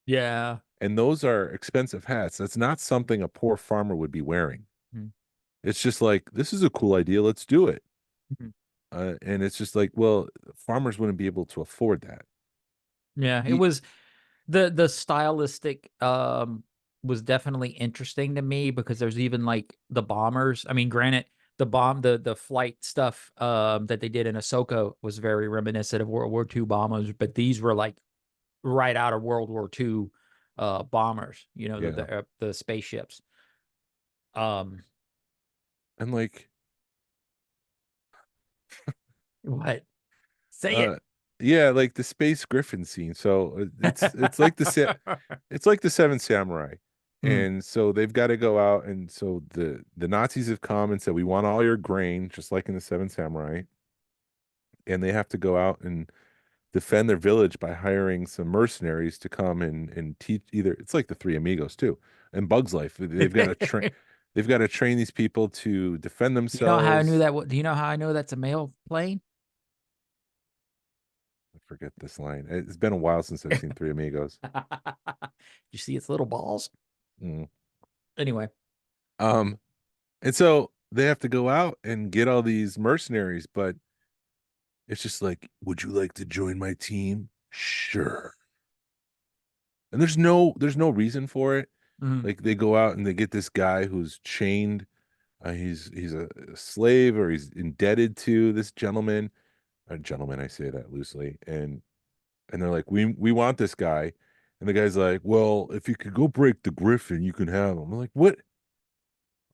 Yeah. and those are expensive hats. That's not something a poor farmer would be wearing. Mhm. It's just like, this is a cool idea. Let's do it. Mhm. And it's just like, well, farmers wouldn't be able to afford that. Yeah. It E- was the stylistic, was definitely interesting to me because there's even like the bombers. I mean, granted, the flight stuff that they did in Ahsoka was very reminiscent of World War II bombers, but these were like right out of World War II bombers, you know, Yeah. the spaceships. Um, And like, what? Say it. uh, yeah, like the Space Griffin scene. So it's like it's like the Seven Samurai. Mhm. And so they've got to go out, and so the Nazis have come and said, we want all your grain, just like in the Seven Samurai. And they have to go out and defend their village by hiring some mercenaries to come and teach. Either it's like the Three Amigos too, and Bugs Life. They've got to train these people to defend You know how I knew themselves. that? Do you know how I know that's a male plane? I forget this line. It's been a while since I've seen Three Amigos. You see its little balls? Mm. Anyway. Um, and so they have to go out and get all these mercenaries, but it's just like, would you like to join my team? Sure. And there's no reason for it. Mhm. Like they go out and they get this guy who's chained. He's a slave, or he's indebted to this gentleman. A gentleman, I say that loosely. And they're like, we want this guy. And the guy's like, well, if you could go break the Griffin, you can have him. I'm like, what?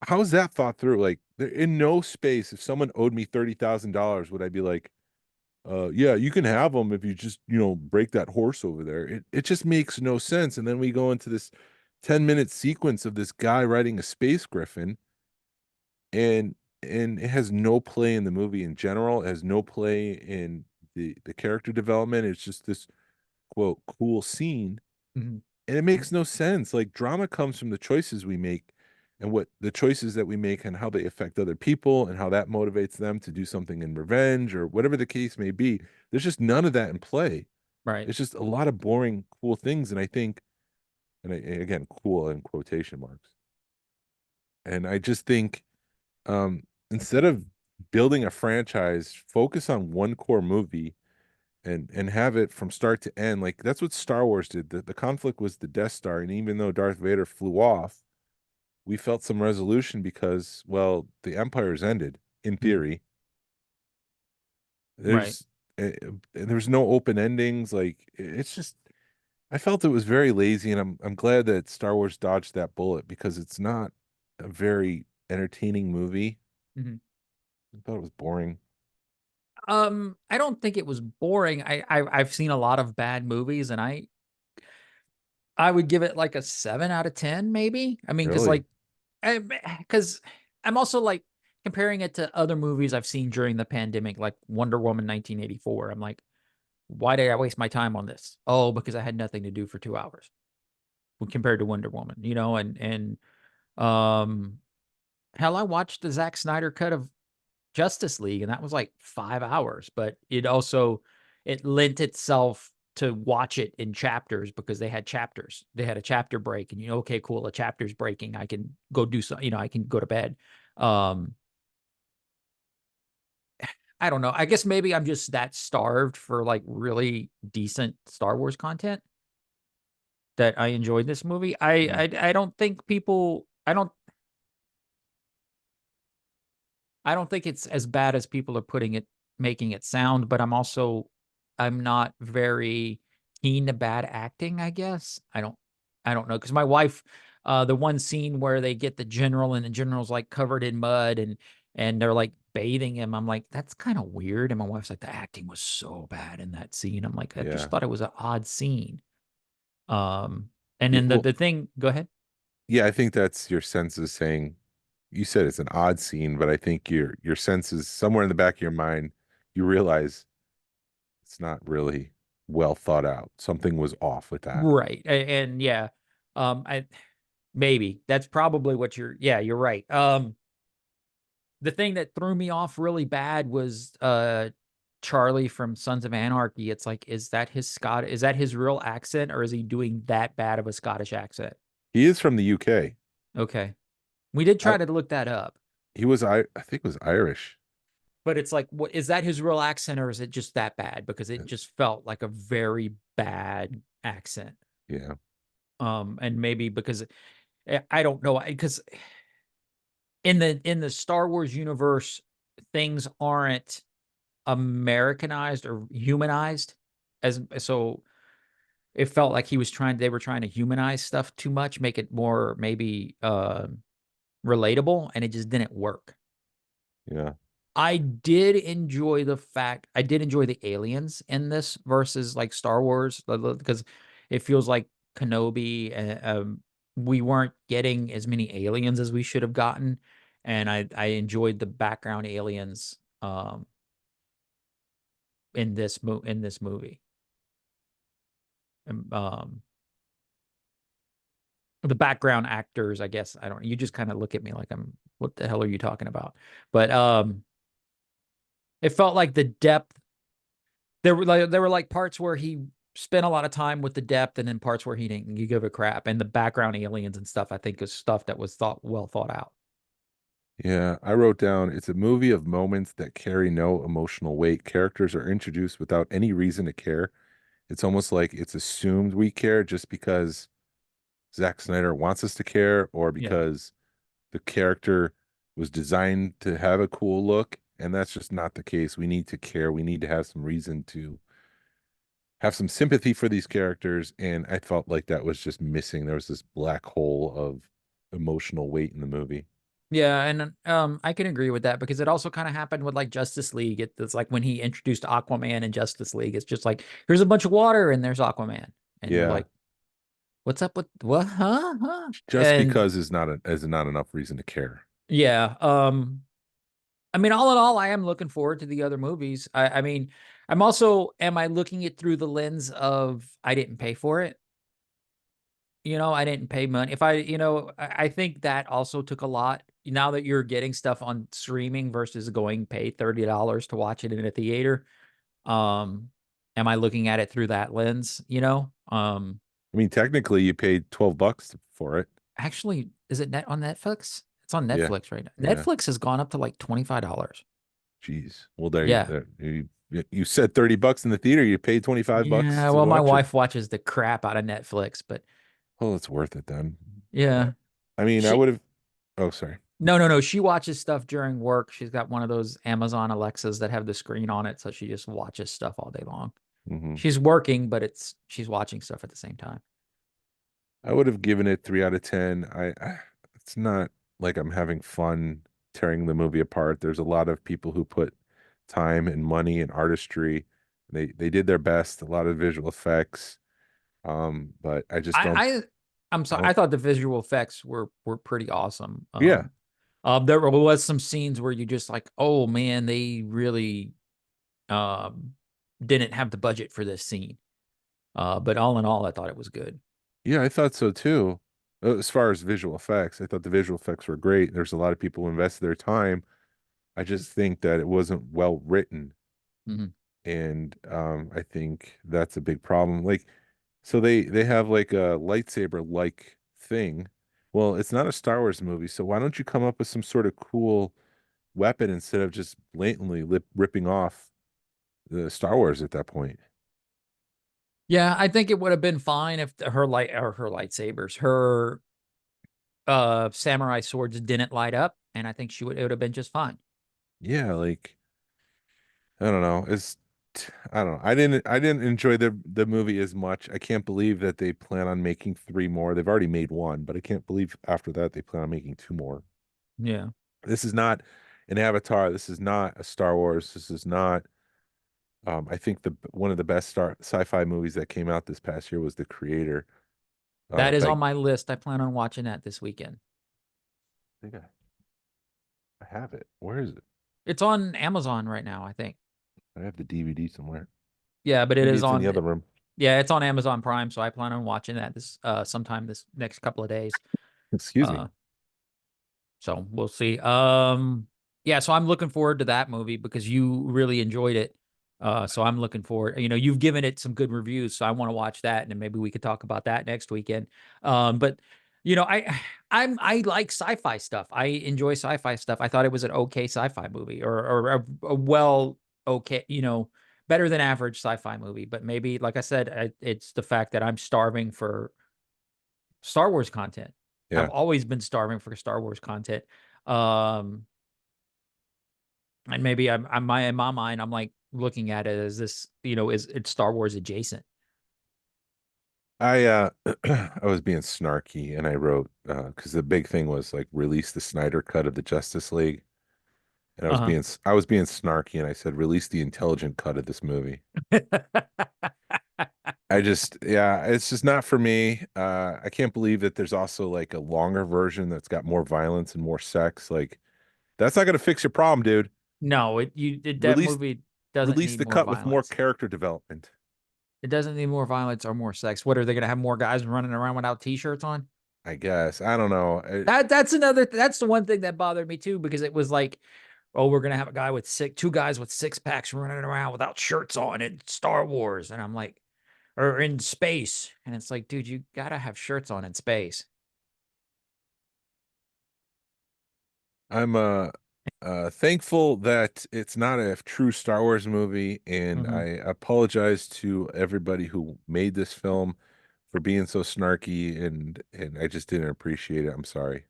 How's that thought through? Like, in no space, if someone owed me $30,000, would I be like, yeah, you can have them if you just, break that horse over there. It just makes no sense. And then we go into this 10-minute sequence of this guy riding a space griffin, and it has no play in the movie in general. It has no play in the character development. It's just this quote cool scene, Mhm. and it makes no sense. Like, drama comes from the choices we make, and what the choices that we make and how they affect other people and how that motivates them to do something in revenge or whatever the case may be. There's just none of that in play. Right. It's just a lot of boring cool things. And I think, again, cool in quotation marks, and I just think, instead of building a franchise, focus on one core movie and have it from start to end. Like, that's what Star Wars did. The conflict was the Death Star, and even though Darth Vader flew off, we felt some resolution because, well, the Empire's ended in Mhm. theory. Right. There's no open endings. Like, it's just, I felt it was very lazy, and I'm glad that Star Wars dodged that bullet, because it's not a very entertaining movie. Mhm. I thought it was boring. I don't think it was boring. I've seen a lot of bad movies, and I would give it like a 7 out of 10, maybe. I mean, because Really? like, because I'm also like comparing it to other movies I've seen during the pandemic, like Wonder Woman 1984. I'm like, why did I waste my time on this? Oh, because I had nothing to do for 2 hours compared to Wonder Woman, you know, and um, hell, I watched the Zack Snyder cut of Justice League, and that was like 5 hours, but it lent itself to watch it in chapters because they had chapters. They had a chapter break, and okay, cool, a chapter's breaking. I can go do some, I can go to bed. Um, I don't know. I guess maybe I'm just that starved for like really decent Star Wars content that I enjoyed this movie. Mm. I don't think people I don't think it's as bad as people are making it sound, but I'm not very keen to bad acting, I guess. I don't know, because my wife, the one scene where they get the general and the general's like covered in mud and they're like bathing him. I'm like, that's kind of weird. And my wife's like, the acting was so bad in that scene. I'm like, I just Yeah. thought it was an odd scene. Um, and Yeah. then Well, the thing, go ahead. yeah, I think that's your senses saying, you said it's an odd scene, but I think your senses somewhere in the back of your mind, you realize it's not really well thought out. Something was off with that. Right. And yeah, I maybe that's probably what yeah, you're right. The thing that threw me off really bad was Charlie from Sons of Anarchy. It's like, is that his real accent, or is he doing that bad of a Scottish accent? He is from the UK. Okay. We did I, try to look that up, I think it was Irish. but it's like, what is that his real accent, or is it just that bad? Because it just felt like a very bad accent. Yeah. And maybe because I don't know, because in the Star Wars universe, things aren't Americanized or humanized as so it felt like they were trying to humanize stuff too much, make it more maybe relatable, and it just didn't work. Yeah. I did enjoy the aliens in this versus like Star Wars because it feels like Kenobi we weren't getting as many aliens as we should have gotten, and I enjoyed the background aliens in this movie. Um, the background actors, I guess, I don't, you just kind of look at me like what the hell are you talking about? But it felt like the depth, there were like parts where he spent a lot of time with the depth and then parts where he didn't give a crap. And the background aliens and stuff, I think is stuff that was well thought out. Yeah, I wrote down it's a movie of moments that carry no emotional weight. Characters are introduced without any reason to care. It's almost like it's assumed we care just because Zack Snyder wants us to care, or Yeah. because the character was designed to have a cool look. And that's just not the case. We need to care. We need to have some reason to have some sympathy for these characters. And I felt like that was just missing. There was this black hole of emotional weight in the movie. Yeah, and I can agree with that because it also kind of happened with like Justice League. It's like when he introduced Aquaman in Justice League, it's just like here's a bunch of water and there's Aquaman, and you're Yeah. like, what's up with what? Huh? Huh? Just And because is not enough reason to care. yeah, I mean, all in all, I am looking forward to the other movies. I mean, am I looking it through the lens of I didn't pay for it? I didn't pay money. If I think that also took a lot. Now that you're getting stuff on streaming versus going pay $30 to watch it in a theater, um, am I looking at it through that lens? I mean, technically you paid $12 for it. Actually, is it net on Netflix? It's on Yeah. Netflix right now. Yeah. Netflix has gone up to like $25. Jeez. Well, Yeah. you said $30 in the theater. You paid $25 Yeah, to well, my watch it. wife watches the crap out of Netflix, but Oh, it's worth it then. yeah. I mean, I She would have. Oh, sorry. no. She watches stuff during work. She's got one of those Amazon Alexas that have the screen on it, so she just watches stuff all day long. Hmm. She's working, but she's watching stuff at the same time. I would have given it 3 out of 10. It's not like I'm having fun tearing the movie apart. There's a lot of people who put time and money and artistry. They did their best. A lot of visual effects. But I just don't. I'm I sorry. I don't. thought the visual effects were pretty awesome. Yeah. There was some scenes where you just like, oh man, they really um didn't have the budget for this scene. But all in all, I thought it was good. Yeah, I thought so too. As far as visual effects, I thought the visual effects were great. There's a lot of people who invested their time. I just think that it wasn't well written, Mhm. and I think that's a big problem. Like, so they have like a lightsaber like thing. Well, it's not a Star Wars movie, so why don't you come up with some sort of cool weapon instead of just blatantly ripping off the Star Wars at that point? Yeah, I think it would have been fine if her lightsabers, her samurai swords didn't light up, and I think it would have been just fine. Yeah, like I don't know. I don't know. I didn't enjoy the movie as much. I can't believe that they plan on making three more. They've already made one, but I can't believe after that they plan on making two more. Yeah. This is not an Avatar. This is not a Star Wars. This is not I think the one of the best sci-fi movies that came out this past year was The Creator. That is By on my list. I plan on watching that this weekend. I think I have it. Where is it? It's on Amazon right now, I think. I have the DVD somewhere. Yeah, but it Maybe is it's in the on other room. yeah, it's on Amazon Prime, so I plan on watching that this sometime this next couple of days. Excuse me. Uh So we'll see. Yeah, so I'm looking forward to that movie because you really enjoyed it. So I'm looking forward. You've given it some good reviews, so I want to watch that, and then maybe we could talk about that next weekend. But I like sci-fi stuff. I enjoy sci-fi stuff. I thought it was an okay sci-fi movie, or a well okay, better than average sci-fi movie. But maybe, like I said, it's the fact that I'm starving for Star Wars content. I've Yeah. always been starving for Star Wars content. Um, and maybe in my mind, I'm like looking at it as this, is it's Star Wars adjacent. I was being snarky and I wrote because the big thing was like release the Snyder cut of the Justice League. And Uh I was being snarky and I said release the intelligent cut of this movie. huh. Yeah, it's just not for me. I can't believe that there's also like a longer version that's got more violence and more sex. Like that's not gonna fix your problem, dude. No, that Release movie doesn't release need the more cut with more violence. character development. It doesn't need more violence or more sex. What are they going to have more guys running around without t-shirts on? I guess. I don't know. That's the one thing that bothered me too, because it was like, oh, we're gonna have a guy with two guys with six packs running around without shirts on in Star Wars, and I'm like, or in space, and it's like, dude, you gotta have shirts on in space. I'm thankful that it's not a true Star Wars movie, and Hmm. I apologize to everybody who made this film for being so snarky and I just didn't appreciate it. I'm sorry.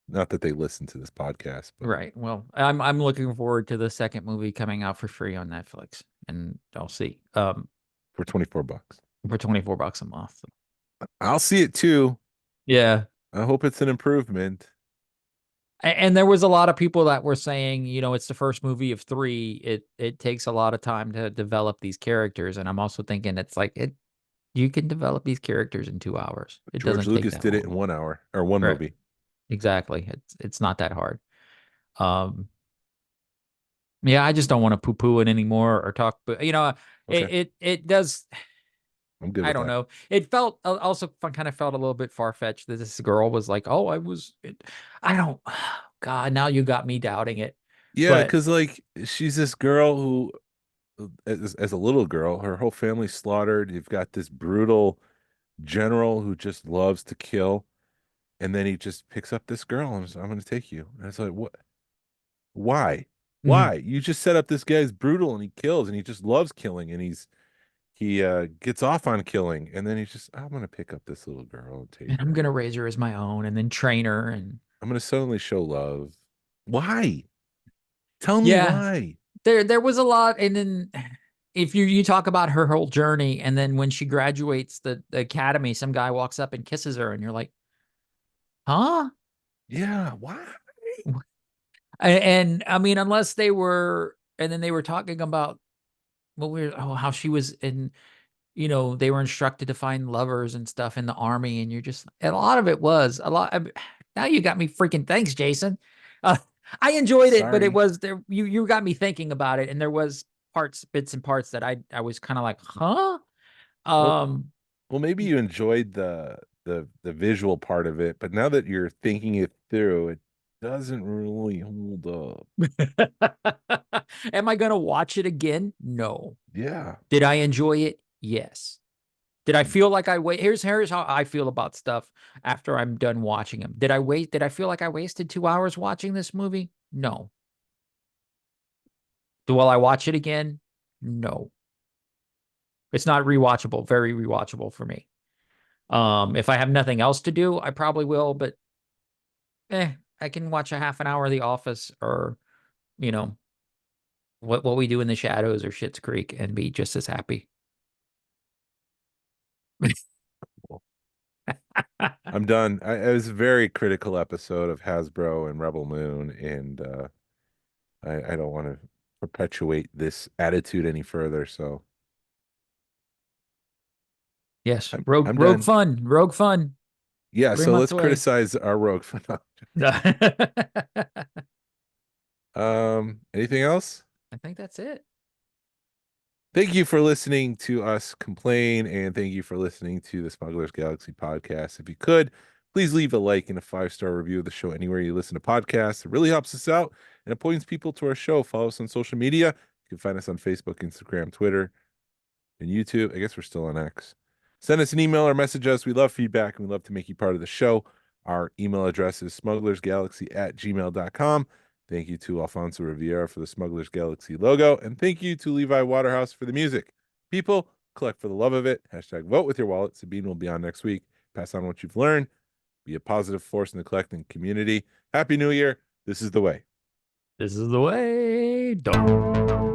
Not that they listen to this podcast, but Right. Well, I'm looking forward to the second movie coming out for free on Netflix, and I'll see. for $24. For $24 a month. I'll see it too. Yeah. I hope it's an improvement. And there was a lot of people that were saying, it's the first movie of three. It takes a lot of time to develop these characters, and I'm also thinking it's like you can develop these characters in 2 hours. It George doesn't take Lucas that did it long. in 1 hour or one Right. movie. Exactly. It's not that hard. Um, yeah, I just don't want to poo-poo it anymore or talk, but Okay. it does. I'm good I with don't that. know. It felt also kind of felt a little bit far-fetched that this girl was like, "Oh, I don't." God, now you got me doubting it. Yeah, But because like she's this girl who as a little girl, her whole family's slaughtered. You've got this brutal general who just loves to kill, and then he just picks up this girl and says, I'm going to take you. And it's like, what? Why? mhm. Why? You just set up this guy's brutal and he kills and he just loves killing and he gets off on killing and then he's just I'm going to pick up this little girl and take And I'm her. gonna raise her as my own and then train her, and I'm going to suddenly show love. Why? Tell me yeah, why. there was a lot. And then if you talk about her whole journey, and then when she graduates the academy, some guy walks up and kisses her, and you're like, huh? Yeah, why? And I mean, unless they were, and then they were talking about how she was in, they were instructed to find lovers and stuff in the army, and a lot of it was a lot. Now you got me freaking. Thanks, Jason. Uh, I enjoyed it, but it Sorry. was there. You got me thinking about it, and there was bits and parts that I was kind of like, huh? Well, Um, well, maybe you enjoyed the visual part of it, but now that you're thinking it through, it doesn't really hold up. am I gonna watch it again? No. Yeah. Did I enjoy it? Yes. Did I feel like I wait? Here's how I feel about stuff after I'm done watching them. Did I feel like I wasted 2 hours watching this movie? No. Will I watch it again? No. It's not rewatchable, very rewatchable for me. If I have nothing else to do, I probably will, but I can watch a half an hour of The Office, or, you know, what we do in the shadows, or Schitt's Creek, and be just as happy. Well, I'm done. It was a very critical episode of Hasbro and Rebel Moon, and I don't want to perpetuate this attitude any further. So Yes, I'm Rogue done. Fun, Rogue Fun, Yeah, 3 so months let's away. criticize our rogue. I Anything else? think that's it. Thank you for listening to us complain, and thank you for listening to the Smugglers Galaxy podcast. If you could, please leave a like and a 5-star review of the show anywhere you listen to podcasts. It really helps us out and it points people to our show. Follow us on social media. You can find us on Facebook, Instagram, Twitter, and YouTube. I guess we're still on X. Send us an email or message us. We love feedback and we love to make you part of the show. Our email address is smugglersgalaxy@gmail.com. Thank you to Alfonso Riviera for the Smugglers Galaxy logo. And thank you to Levi Waterhouse for the music. People, collect for the love of it. Hashtag vote with your wallet. Sabine will be on next week. Pass on what you've learned. Be a positive force in the collecting community. Happy New Year. This is the way. This is the way. Don't.